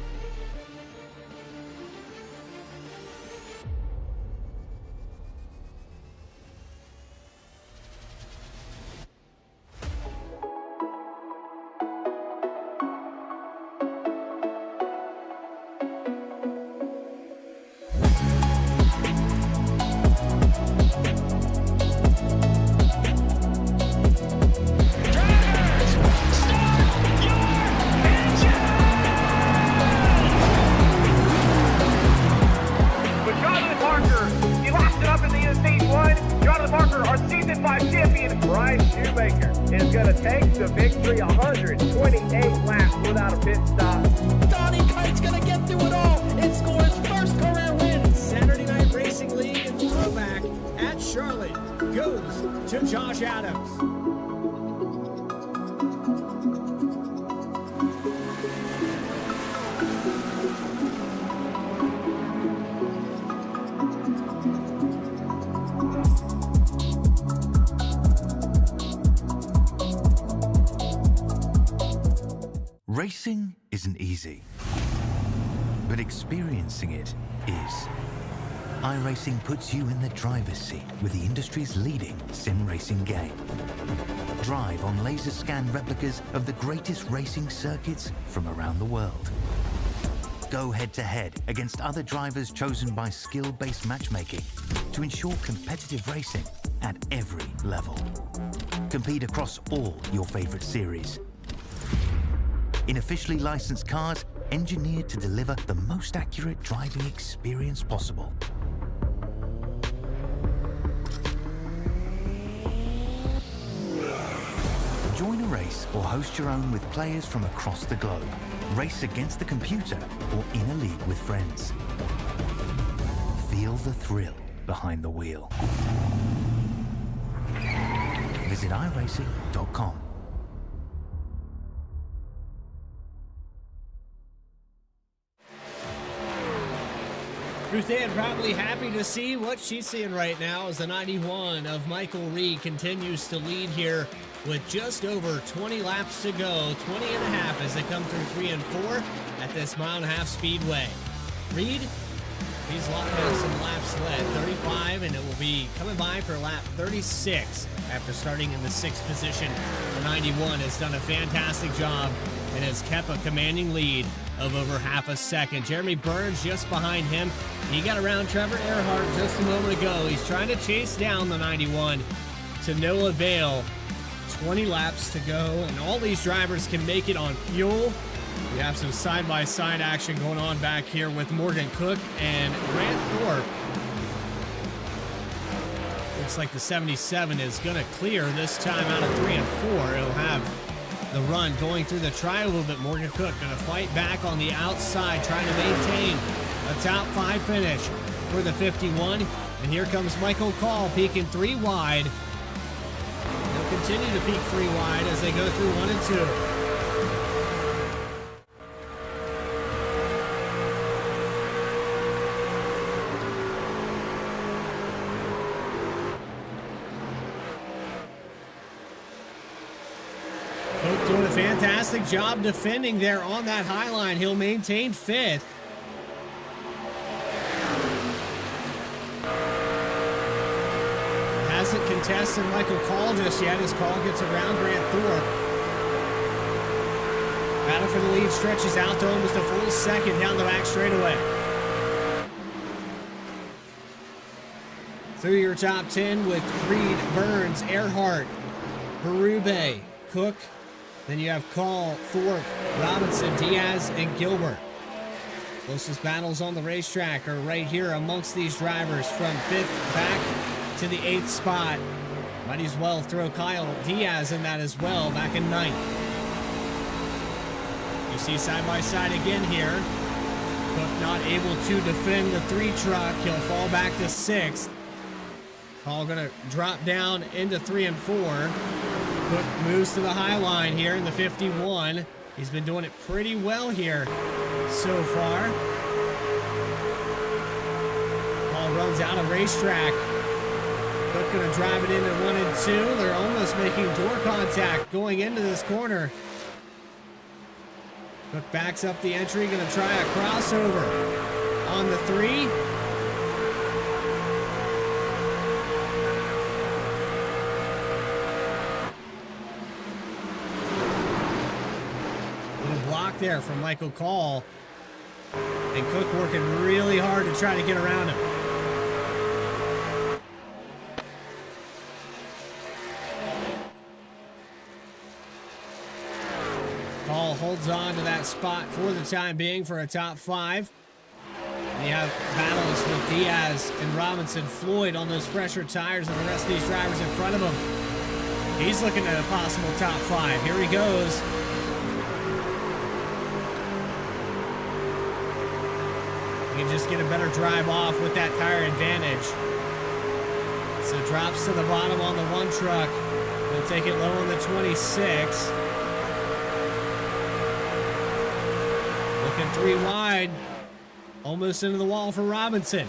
Racing isn't easy, but experiencing it is. iRacing puts you in the driver's seat with the industry's leading sim racing game. drive on laser scan replicas of the greatest racing circuits from around the world. Go head-to-head against other drivers chosen by skill-based matchmaking to ensure competitive racing at every level. Compete across all your favorite series. In officially licensed cars, engineered to deliver the most accurate driving experience possible. Join a race or host your own with players from across the globe. Race against the computer or in a league with friends. Feel the thrill behind the wheel. Visit iRacing.com. Ruth Ann probably happy to see what she's seeing right now as the 91 of Michael Reed continues to lead here with just over 20 laps to go, 20 and a half as they come through 3 and 4 at this mile-and-a-half speedway. Reed, he's locked down some laps left, 35, and it will be coming by for lap 36 after starting in the 6th position. The 91 has done a fantastic job and has kept a commanding lead of over half a second. Jeremy Burns just behind him. He got around Trevor Earhart just a moment ago. He's trying to chase down the 91 to no avail. 20 laps to go, and all these drivers can make it on fuel. We have some side-by-side action going on back here with Morgan Cook and Grant Thorpe. Looks like the 77 is going to clear this time out of 3 and 4. It'll have the run going through the tri-oval, but Morgan Cook going to fight back on the outside, trying to maintain a top 5 finish for the 51. And here comes Michael Call peeking 3 wide. They'll continue to peak 3 wide as they go through 1 and 2. Doing a fantastic job defending there on that high line. He'll maintain 5th. Hasn't contested Michael Call just yet as Call gets around Grant Thorpe. Battle for the lead stretches out to almost a full second down the back straightaway. Through your top 10 with Reed, Burns, Earhart, Berube, Cook. Then you have Call, Thorpe, Robinson, Diaz, and Gilbert. Closest battles on the racetrack are right here amongst these drivers from 5th back to the 8th spot. Might as well throw Kyle Diaz in that as well, back in 9th. You see side by side again here. Cook not able to defend the 3 truck. He'll fall back to 6th. Call gonna drop down into 3 and 4. Cook moves to the high line here in the 51. He's been doing it pretty well here so far. Ball runs out of racetrack. Cook going to drive it into 1 and 2. They're almost making door contact going into this corner. Cook backs up the entry, going to try a crossover on the 3. Block there from Michael Call, and Cook working really hard to try to get around him. Call holds on to that spot for the time being for a top 5. And you have battles with Diaz and Robinson, Floyd on those fresher tires, and the rest of these drivers in front of him. He's looking at a possible top 5. Here he goes. You can just get a better drive off with that tire advantage. So drops to the bottom on the 1 truck. They'll take it low on the 26. Looking 3 wide. Almost into the wall for Robinson.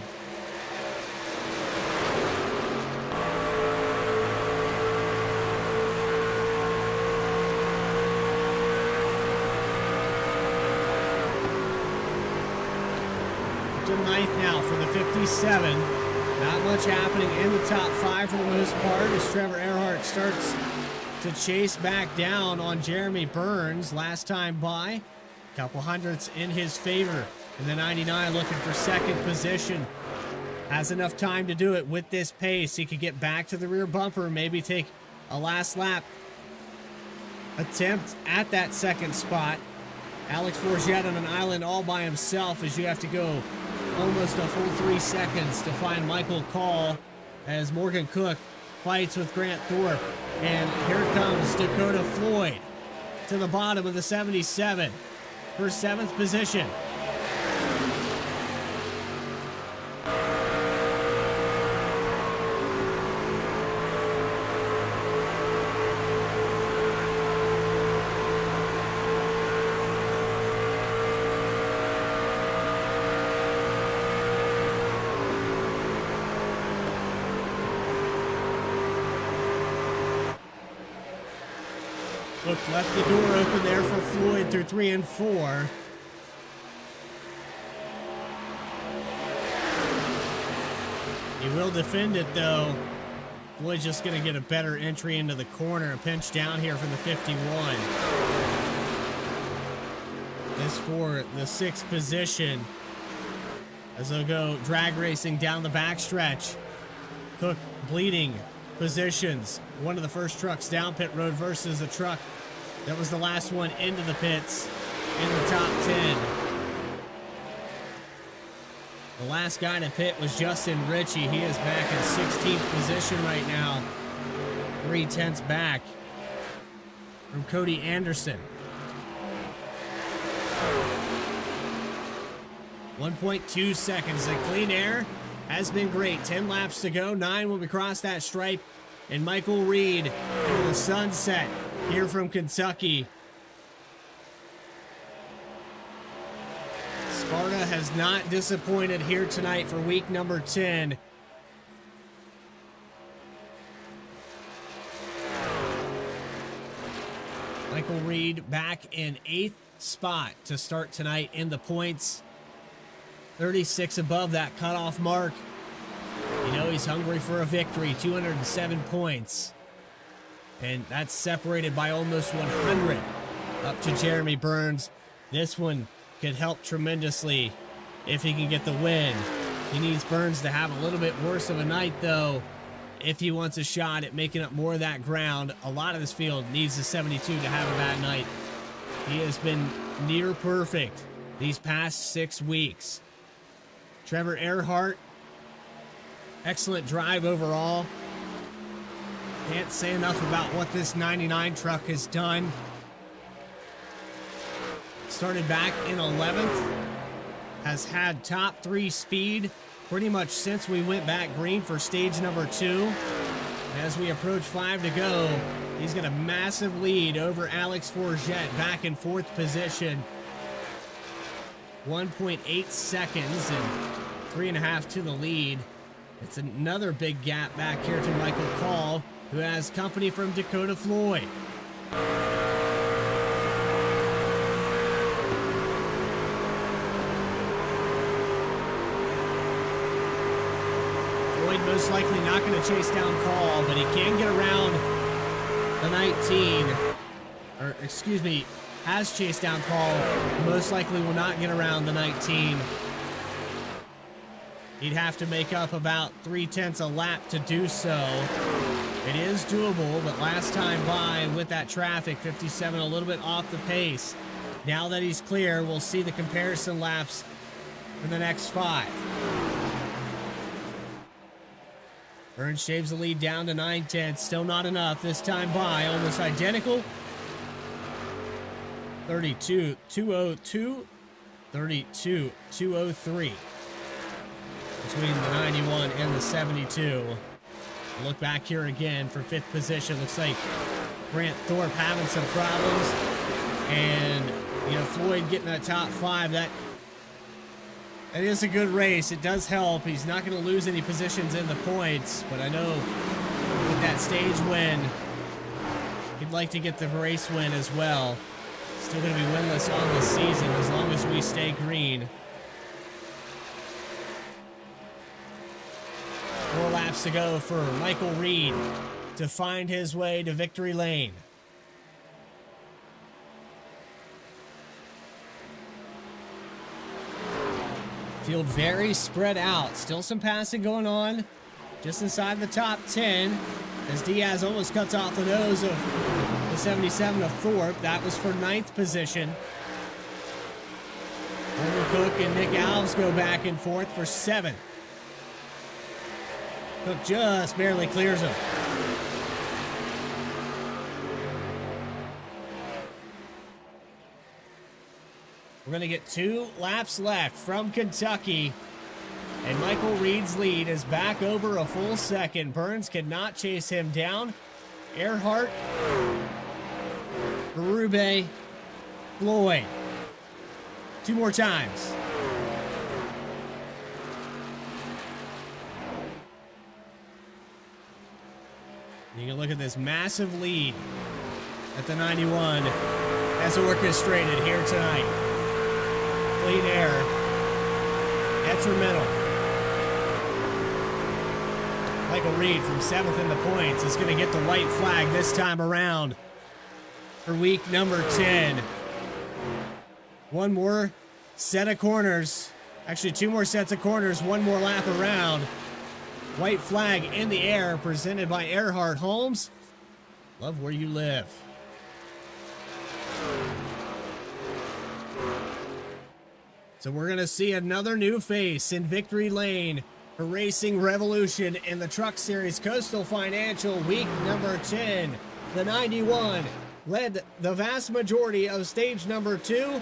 To 9th now for the 57. Not much happening in the top 5 for the most part as Trevor Earhart starts to chase back down on Jeremy Burns. Last time by, a couple hundredths in his favor. And the 99 looking for second position. Has enough time to do it with this pace. He could get back to the rear bumper, maybe take a last lap attempt at that second spot. Alex Forget on an island all by himself as you have to go almost a full 3 seconds to find Michael Call as Morgan Cook fights with Grant Thorpe. And here comes Dakota Floyd to the bottom of the 77 for 7th position. Look, left the door open there for Floyd through 3 and 4. He will defend it, though. Floyd's just going to get a better entry into the corner. A pinch down here for the 51. This for the 6th position as they'll go drag racing down the backstretch. Cook bleeding positions. One of the first trucks down pit road versus a truck that was the last one into the pits in the top 10. The last guy to pit was Justin Ritchie. He is back in 16th position right now. 3/10 back from Cody Anderson. 1.2 seconds. The clean air has been great. 10 laps to go. 9 will be across that stripe. And Michael Reed into the sunset here from Kentucky. Sparta has not disappointed here tonight for week number 10. Michael Reed back in 8th spot to start tonight in the points. 36 above that cutoff mark. You know he's hungry for a victory. 207 points. And that's separated by almost 100 up to Jeremy Burns. This one could help tremendously if he can get the win. He needs Burns to have a little bit worse of a night, though, if he wants a shot at making up more of that ground. A lot of this field needs the 72 to have a bad night. He has been near perfect these past 6 weeks. Trevor Earhart, excellent drive overall. Can't say enough about what this 99 truck has done. Started back in 11th. Has had top 3 speed pretty much since we went back green for stage number 2. As we approach 5 to go, he's got a massive lead over Alex Forget back in 4th position. 1.8 seconds and 3.5 to the lead. It's another big gap back here to Michael Call, who has company from Dakota Floyd. Floyd most likely not going to chase down Call, but he can get around the 19. Or, excuse me, has chased down Call. Most likely will not get around the 19. He'd have to make up about 3/10 a lap to do so. It is doable, but last time by with that traffic, 57 a little bit off the pace. Now that he's clear, we'll see the comparison laps for the next 5. Burns shaves the lead down to 9/10. Still not enough. This time by, almost identical. 32-202, 32-203. Between the 91 and the 72. Look back here again for 5th position. Looks like Grant Thorpe having some problems. And, you know, Floyd getting that top 5. That is a good race. It does help. He's not going to lose any positions in the points. But I know with that stage win, he'd like to get the race win as well. Still going to be winless on this season as long as we stay green. 4 laps to go for Michael Reed. to find his way to victory lane. Field very spread out. Still some passing going on just inside the top 10 as Diaz almost cuts off the nose of the 77 of Thorpe. That was for 9th position. Oliver Cook and Nick Alves go back and forth for 7th. Cook just barely clears him. We're going to get 2 laps left from Kentucky. And Michael Reed's lead is back over a full second. Burns cannot chase him down. Earhart, Berube, Floyd. 2 more times. You can look at this massive lead at the 91 as orchestrated here tonight. Clean air. Detrimental. Michael Reed from 7th in the points is going to get the white flag this time around for week number 10. 1 more set of corners. Actually, 2 more sets of corners, 1 more lap around. White flag in the air presented by Earhart. Holmes, love where you live. So we're going to see another new face in victory lane for Racing Revolution in the Truck Series Coastal Financial week number 10. The 91 led the vast majority of stage number 2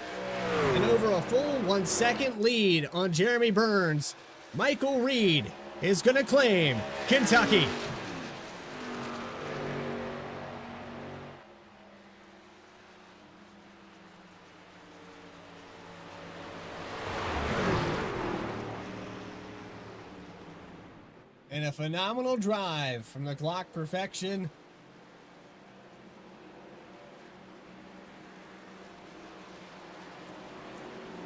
and over a full 1 second lead on Jeremy Burns. Michael Reed is going to claim Kentucky. And a phenomenal drive from the Glock Perfection.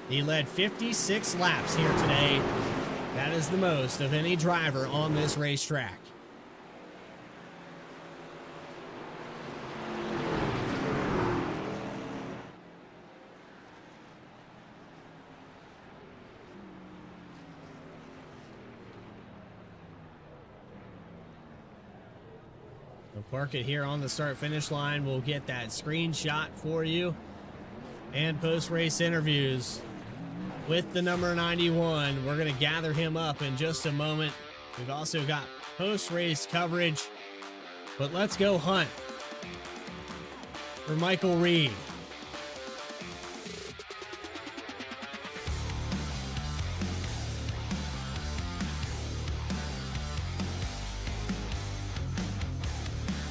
He led 56 laps here today. That is the most of any driver on this racetrack. We'll park it here on the start-finish line. We'll get that screenshot for you and post-race interviews with the number 91. We're going to gather him up in just a moment. We've also got post-race coverage. But let's go hunt for Michael Reed.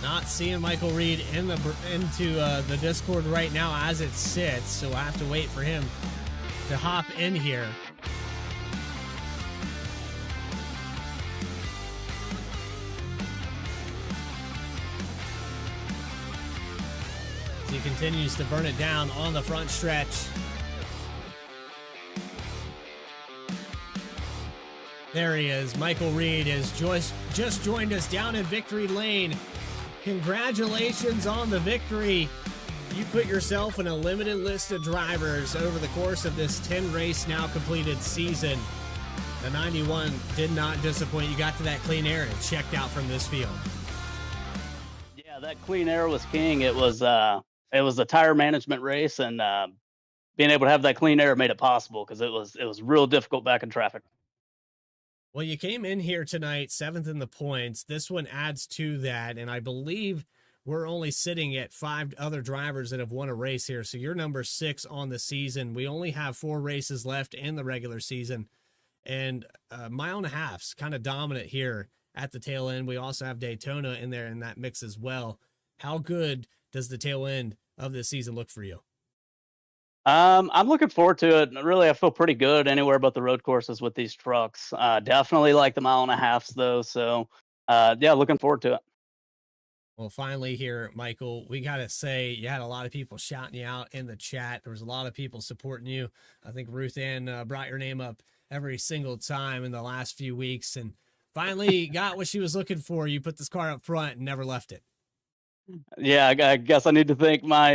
Not seeing Michael Reed into the Discord right now as it sits, so I have to wait for him to hop in here. As he continues to burn it down on the front stretch. There he is. Michael Reed has just joined us down in victory lane. Congratulations on the victory. You put yourself in a limited list of drivers over the course of this 10-race now completed season. The 91 did not disappoint. You got to that clean air and checked out from this field. Yeah, that clean air was king. It was a tire management race, and being able to have that clean air made it possible because it was real difficult back in traffic. Well, you came in here tonight 7th in the points. This one adds to that, and I believe we're only sitting at 5 other drivers that have won a race here. So you're number 6 on the season. We only have 4 races left in the regular season. And a mile and a half's kind of dominant here at the tail end. We also have Daytona in there in that mix as well. How good does the tail end of this season look for you? I'm looking forward to it. Really, I feel pretty good anywhere but the road courses with these trucks. Definitely like the mile and a halfs though. So yeah, looking forward to it. Well, finally here, Michael, we got to say you had a lot of people shouting you out in the chat. There was a lot of people supporting you. I think Ruth Ann brought your name up every single time in the last few weeks. And Finally got what she was looking for. You put this car up front and never left it. Yeah, I guess I need to thank my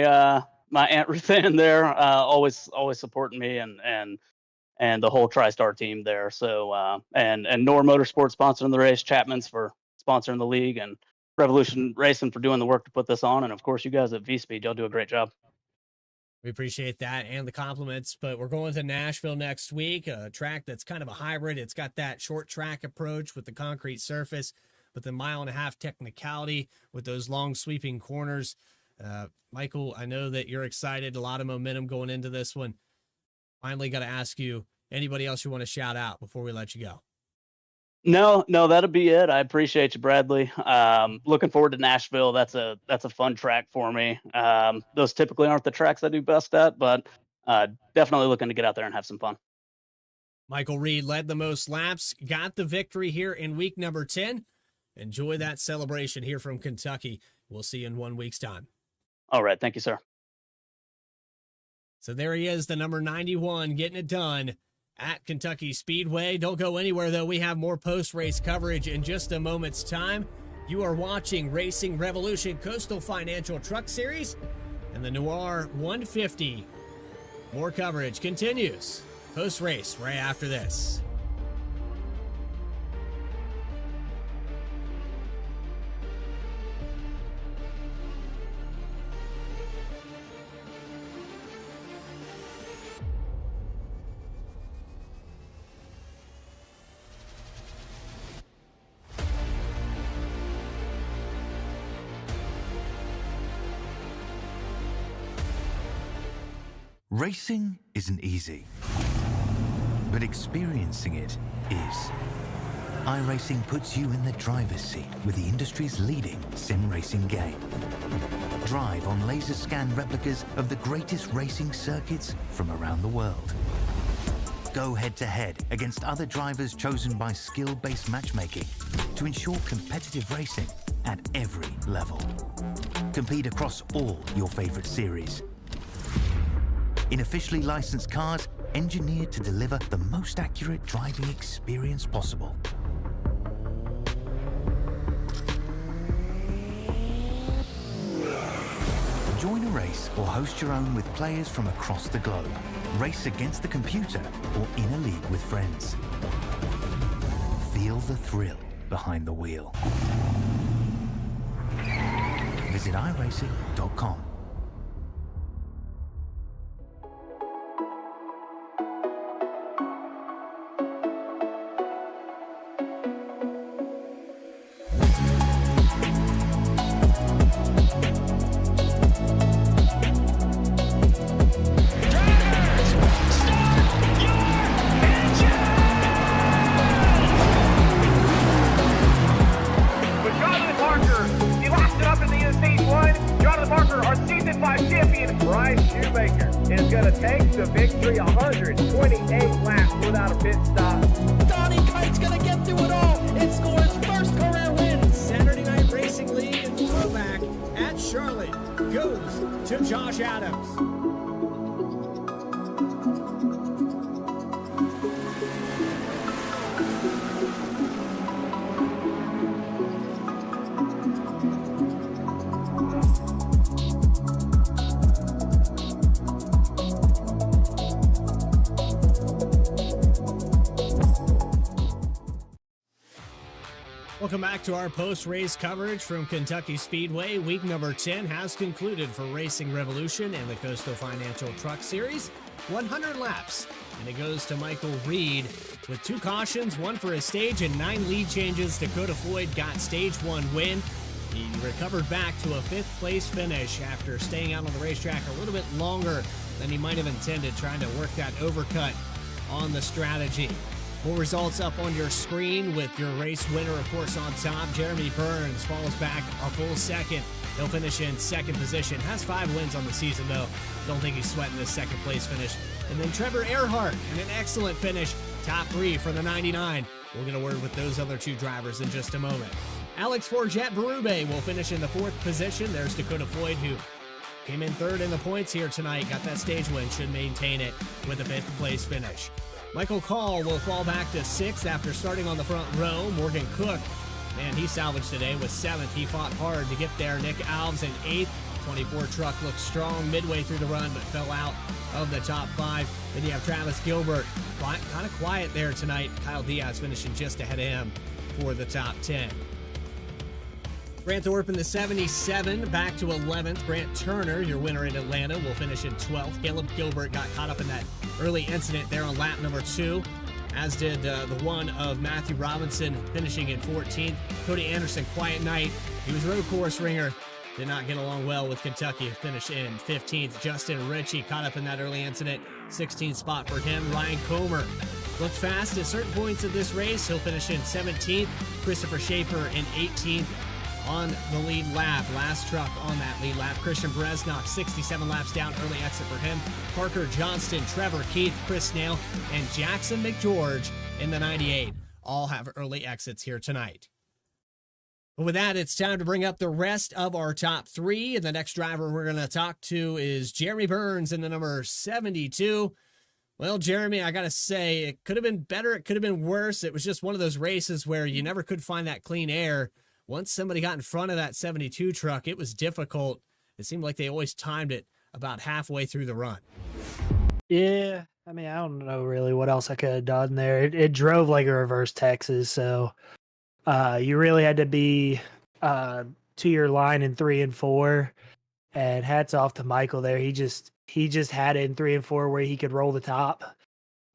Aunt Ruthann there, always supporting me and the whole TriStar team there. So and Noir Motorsports sponsoring the race, Chapman's for sponsoring the league, and Revolution Racing for doing the work to put this on, and of course you guys at Vspeed, y'all do a great job. We appreciate that and the compliments, but we're going to Nashville next week, a track that's kind of a hybrid. It's got that short track approach with the concrete surface, but the 1.5 mile technicality with those long sweeping corners. Michael, I know that you're excited, a lot of momentum going into this one. Finally got to ask you, anybody else you want to shout out before we let you go? No, that'll be it. I appreciate you, Bradley. Looking forward to Nashville. That's a fun track for me. Those typically aren't the tracks I do best at, but definitely looking to get out there and have some fun. Michael Reed led the most laps, got the victory here in week number 10. Enjoy that celebration here from Kentucky. We'll see you in 1 week's time. All right. Thank you, sir. So there he is, the number 91, getting it done at Kentucky Speedway. Don't go anywhere, though. We have more post-race coverage in just a moment's time. You are watching Racing Revolution Coastal Financial Truck Series and the Noir 150. More coverage continues post-race right after this. Racing isn't easy, but experiencing it is. iRacing puts you in the driver's seat with the industry's leading sim racing game. Drive on laser scan replicas of the greatest racing circuits from around the world. Go head-to-head against other drivers chosen by skill-based matchmaking to ensure competitive racing at every level. Compete across all your favorite series in officially licensed cars engineered to deliver the most accurate driving experience possible. Join a race or host your own with players from across the globe. Race against the computer or in a league with friends. Feel the thrill behind the wheel. Visit iRacing.com. Welcome back to our post-race coverage from Kentucky Speedway. Week number 10 has concluded for Racing Revolution and the Coastal Financial Truck Series. 100 laps, and it goes to Michael Reed with 2 cautions, 1 for his stage and 9 lead changes. Dakota Floyd got stage 1 win. He recovered back to a 5th place finish after staying out on the racetrack a little bit longer than he might have intended, trying to work that overcut on the strategy. More results up on your screen with your race winner, of course, on top. Jeremy Burns falls back a full 2nd. He'll finish in 2nd position. Has 5 wins on the season, though. Don't think he's sweating this 2nd place finish. And then Trevor Earhart in an excellent finish. Top 3 for the 99. We'll get a word with those other 2 drivers in just a moment. Alex Forget Berube will finish in the 4th position. There's Dakota Floyd, who came in 3rd in the points here tonight. Got that stage win. Should maintain it with a 5th place finish. Michael Call will fall back to 6th after starting on the front row. Morgan Cook, man, he salvaged today with 7th. He fought hard to get there. Nick Alves in 8th. 24 truck looked strong midway through the run, but fell out of the top 5. Then you have Travis Gilbert, kind of quiet there tonight. Kyle Diaz finishing just ahead of him for the top 10. Grant Thorpe in the 77, back to 11th. Grant Turner, your winner in Atlanta, will finish in 12th. Caleb Gilbert got caught up in that early incident there on lap number 2, as did the one of Matthew Robinson, finishing in 14th. Cody Anderson, quiet night. He was road course ringer. Did not get along well with Kentucky, finish in 15th. Justin Ritchie caught up in that early incident, 16th spot for him. Ryan Comer looked fast at certain points of this race. He'll finish in 17th. Christopher Schaefer in 18th on the lead lap. Last truck on that lead lap. Christian Bresnock, 67 laps down, early exit for him. Parker Johnston, Trevor Keith, Chris Snail, and Jackson McGeorge in the 98 all have early exits here tonight. But with that, it's time to bring up the rest of our top 3. And the next driver we're going to talk to is Jeremy Burns in the number 72. Well, Jeremy, I got to say, it could have been better. It could have been worse. It was just one of those races where you never could find that clean air. Once somebody got in front of that 72 truck, it was difficult. It seemed like they always timed it about halfway through the run. Yeah, I mean, I don't know really what else I could have done there. It drove like a reverse Texas, so you really had to be to your line in 3 and 4. And hats off to Michael there. He just had it in 3 and 4 where he could roll the top,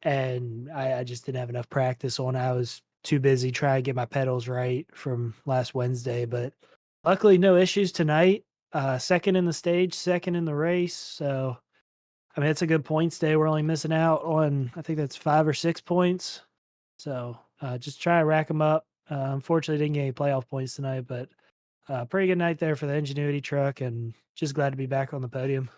and I just didn't have enough practice on. I was too busy trying to get my pedals right from last Wednesday, but luckily no issues tonight. Second in the stage, second in the race. So, I mean, it's a good points day. We're only missing out on, I think that's 5 or 6 points. So just try to rack them up. Unfortunately, didn't get any playoff points tonight, but pretty good night there for the Ingenuity truck, and just glad to be back on the podium.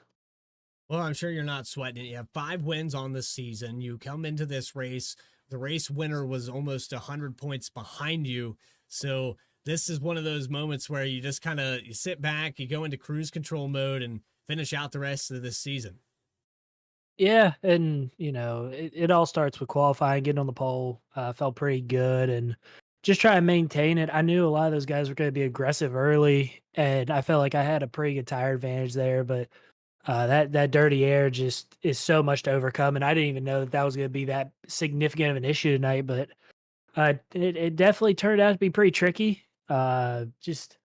Well, I'm sure you're not sweating it. You have 5 wins on this season. You come into this race, the race winner was almost 100 points behind you. So this is one of those moments where you just kind of sit back, you go into cruise control mode, and finish out the rest of this season. Yeah, and it all starts with qualifying, getting on the pole. Felt pretty good, and just try to maintain it. I knew a lot of those guys were going to be aggressive early, and I felt like I had a pretty good tire advantage there, but that dirty air just is so much to overcome, and I didn't even know that was going to be that significant of an issue tonight, but it definitely turned out to be pretty tricky. Just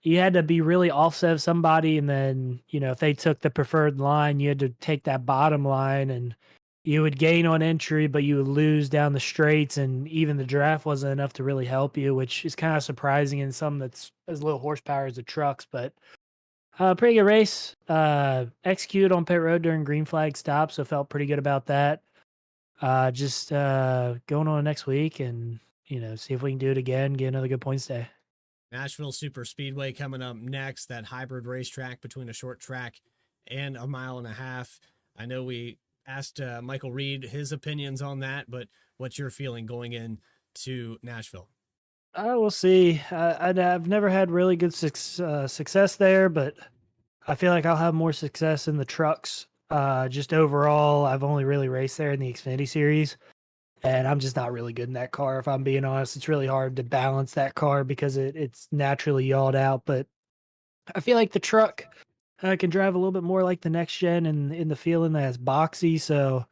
you had to be really offset of somebody, and then if they took the preferred line, you had to take that bottom line, and you would gain on entry, but you would lose down the straights, and even the draft wasn't enough to really help you, which is kind of surprising in something that's as little horsepower as the trucks, but pretty good race. Executed on pit road during green flag stop, so felt pretty good about that. Just going on next week and, see if we can do it again, get another good points day. Nashville Super Speedway coming up next, that hybrid racetrack between a short track and a mile and a half. I know we asked Michael Reed his opinions on that, but what's your feeling going into Nashville? We'll see. I've never had really good success there, but I feel like I'll have more success in the trucks. Just overall, I've only really raced there in the Xfinity Series, and I'm just not really good in that car, if I'm being honest. It's really hard to balance that car because it's naturally yawed out, but I feel like the truck can drive a little bit more like the next gen and in the feeling that it's boxy, so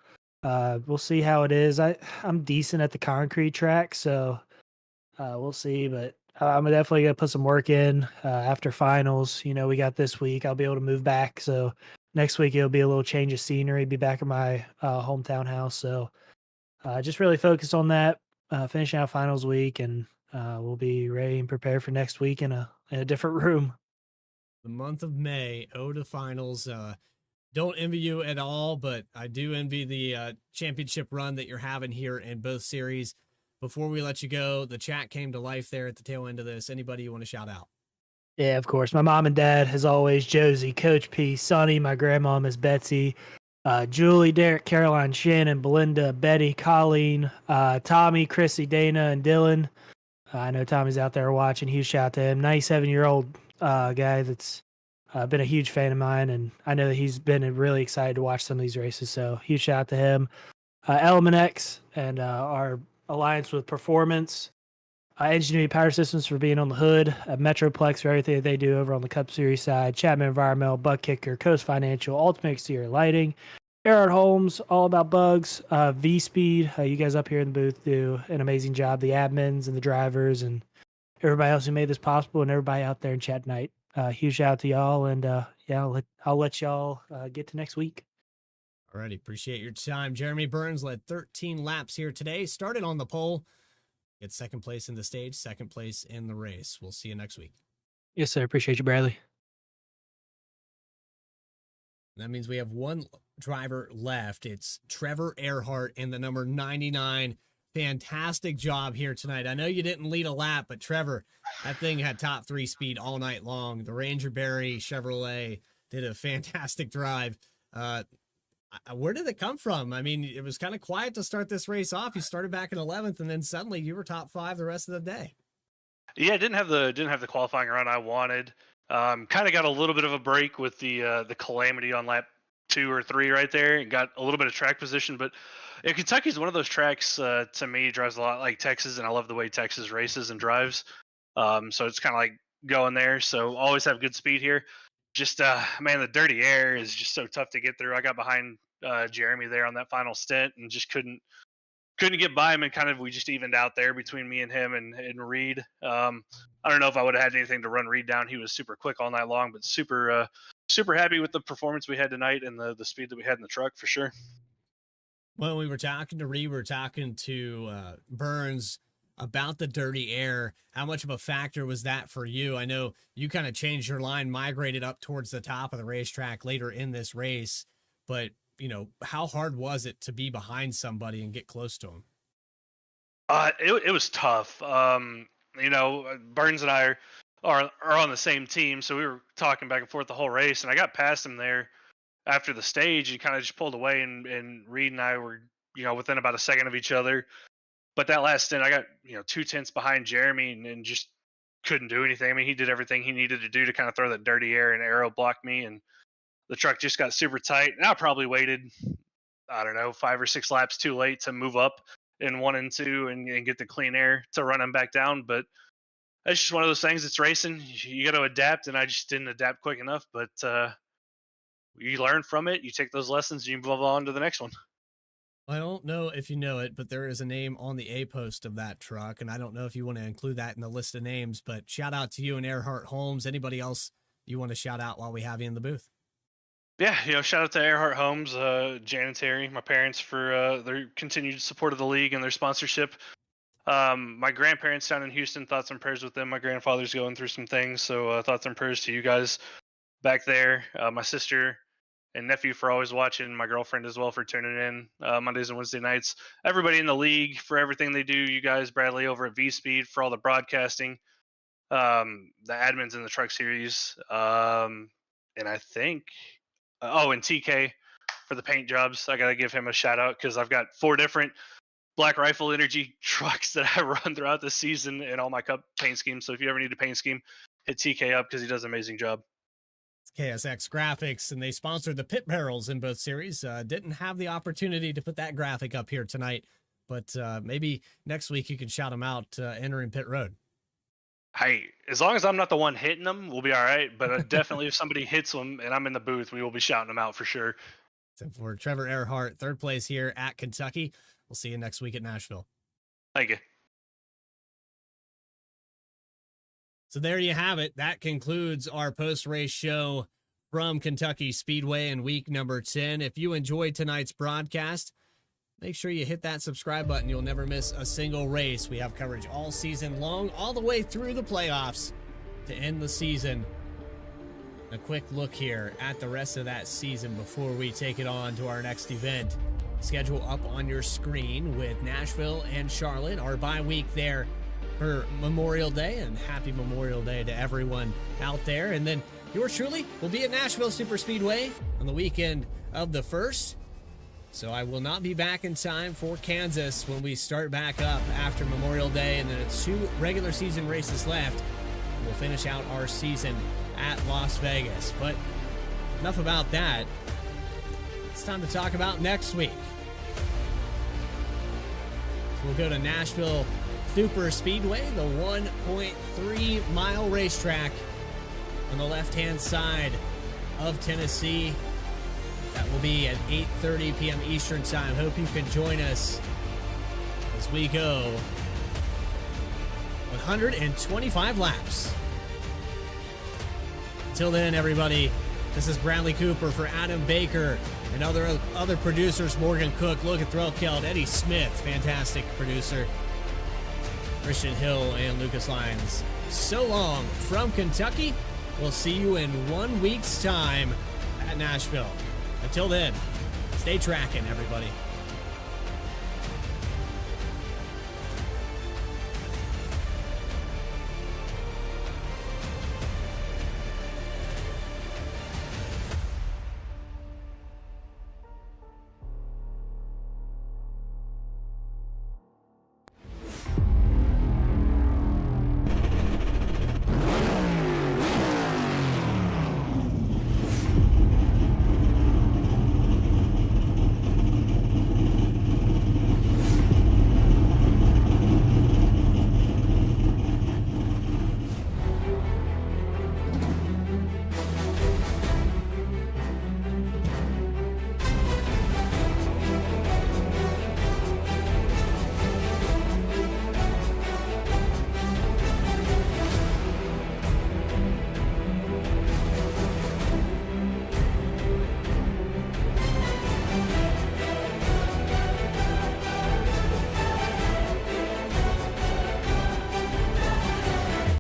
we'll see how it is. I'm decent at the concrete track, so we'll see, but I'm definitely going to put some work in after finals. We got this week. I'll be able to move back. So next week, it'll be a little change of scenery, be back at my hometown house. So just really focus on that, finishing out finals week, and we'll be ready and prepared for next week in a different room. The month of May, to finals. Don't envy you at all, but I do envy the championship run that you're having here in both series. Before we let you go, the chat came to life there at the tail end of this. Anybody you want to shout out? Yeah, of course. My mom and dad, as always, Josie, Coach P, Sonny, my grandma, Miss Betsy, Julie, Derek, Caroline, Shannon, Belinda, Betty, Colleen, Tommy, Chrissy, Dana, and Dylan. I know Tommy's out there watching. Huge shout out to him. 97-year-old guy that's been a huge fan of mine, and I know that he's been really excited to watch some of these races, so huge shout out to him. Element X and our alliance with Performance. Ingenuity Power Systems for being on the hood. Metroplex for everything that they do over on the Cup Series side. Chapman Environmental, Buck Kicker, Coast Financial, Ultimate Exterior Lighting. Errard Holmes, all about bugs. Vspeed, you guys up here in the booth do an amazing job. The admins and the drivers and everybody else who made this possible, and everybody out there in chat tonight. Huge shout out to y'all, and yeah, I'll let y'all get to next week. Alrighty, appreciate your time. Jeremy Burns led 13 laps here today. Started on the pole. Get second place in the stage, second place in the race. We'll see you next week. Yes, sir. Appreciate you, Bradley. That means we have one driver left. It's Trevor Earhart in the number 99. Fantastic job here tonight. I know you didn't lead a lap, but Trevor, that thing had top 3 speed all night long. The Ranger Berry Chevrolet did a fantastic drive. Where did it come from? I mean, it was kind of quiet to start this race off. You started back in 11th, and then suddenly you were top 5 the rest of the day. Yeah, didn't have the qualifying run I wanted. Kind of got a little bit of a break with the calamity on lap 2 or 3 right there, and got a little bit of track position. But yeah, Kentucky's one of those tracks to me drives a lot like Texas, and I love the way Texas races and drives. So it's kind of like going there. So always have good speed here. Just man, the dirty air is just so tough to get through. I got behind Jeremy there on that final stint and just couldn't get by him, and kind of we just evened out there between me and him and Reed. I don't know if I would have had anything to run Reed down. He was super quick all night long, but super happy with the performance we had tonight and the speed that we had in the truck for sure. When we were talking to Reed, we were talking to Burns about the dirty air. How much of a factor was that for you? I know you kind of changed your line, migrated up towards the top of the racetrack later in this race, but you know, how hard was it to be behind somebody and get close to him? It was tough. You know, Burns and I are on the same team, so we were talking back and forth the whole race, and I got past him there after the stage. He kind of just pulled away, and Reed and I were, you know, within about a second of each other. But that last stint, I got, you know, 2 tenths behind Jeremy and just couldn't do anything. I mean, he did everything he needed to do to kind of throw that dirty air and aero block me, and the truck just got super tight. And I probably waited, I don't know, 5 or 6 laps too late to move up in 1 and 2 and get the clean air to run him back down. But it's just one of those things. It's racing. You got to adapt, and I just didn't adapt quick enough. But you learn from it. You take those lessons, and you move on to the next one. I don't know if you know it, but there is a name on the A post of that truck, and I don't know if you want to include that in the list of names, but shout out to you and Earhart Holmes. Anybody else you want to shout out while we have you in the booth? Yeah, you know, shout out to Earhart Holmes, Jan and Terry, my parents, for their continued support of the league and their sponsorship. My grandparents down in Houston, thoughts and prayers with them. My grandfather's going through some things, so thoughts and prayers to you guys back there. My sister and nephew for always watching, my girlfriend as well for tuning in Mondays and Wednesday nights. Everybody in the league for everything they do. You guys, Bradley over at Vspeed for all the broadcasting, the admins in the truck series, and I think, and TK for the paint jobs. I got to give him a shout out because I've got 4 different Black Rifle Energy trucks that I run throughout the season in all my Cup paint schemes. So if you ever need a paint scheme, hit TK up because he does an amazing job. KSX Graphics, and they sponsored the pit barrels in both series. Didn't have the opportunity to put that graphic up here tonight, but maybe next week you can shout them out entering pit road. Hey, as long as I'm not the one hitting them, we'll be all right. But definitely if somebody hits them and I'm in the booth, we will be shouting them out for sure. So for Trevor Earhart, 3rd place here at Kentucky. We'll see you next week at Nashville. Thank you. So there you have it. That concludes our post-race show from Kentucky Speedway in week number 10. If you enjoyed tonight's broadcast, make sure you hit that subscribe button. You'll never miss a single race. We have coverage all season long, all the way through the playoffs to end the season. A quick look here at the rest of that season before we take it on to our next event. Schedule up on your screen with Nashville and Charlotte, our bye week there for Memorial Day, and happy Memorial Day to everyone out there. And then yours truly will be at Nashville Super Speedway on the weekend of the 1st. So I will not be back in time for Kansas when we start back up after Memorial Day, and then it's 2 regular season races left. We'll finish out our season at Las Vegas. But enough about that. It's time to talk about next week. we'll go to Nashville Super Speedway, the 1.3 mile racetrack on the left-hand side of Tennessee. That will be at 8:30 p.m. Eastern Time. Hope you can join us as we go 125 laps. Until then, everybody, this is Bradley Cooper for Adam Baker and other producers, Morgan Cook, Logan Threlkeld, Eddie Smith, fantastic producer, Christian Hill, and Lucas Lyons. So long from Kentucky. We'll see you in 1 week's time at Nashville. Until then, stay tracking, everybody.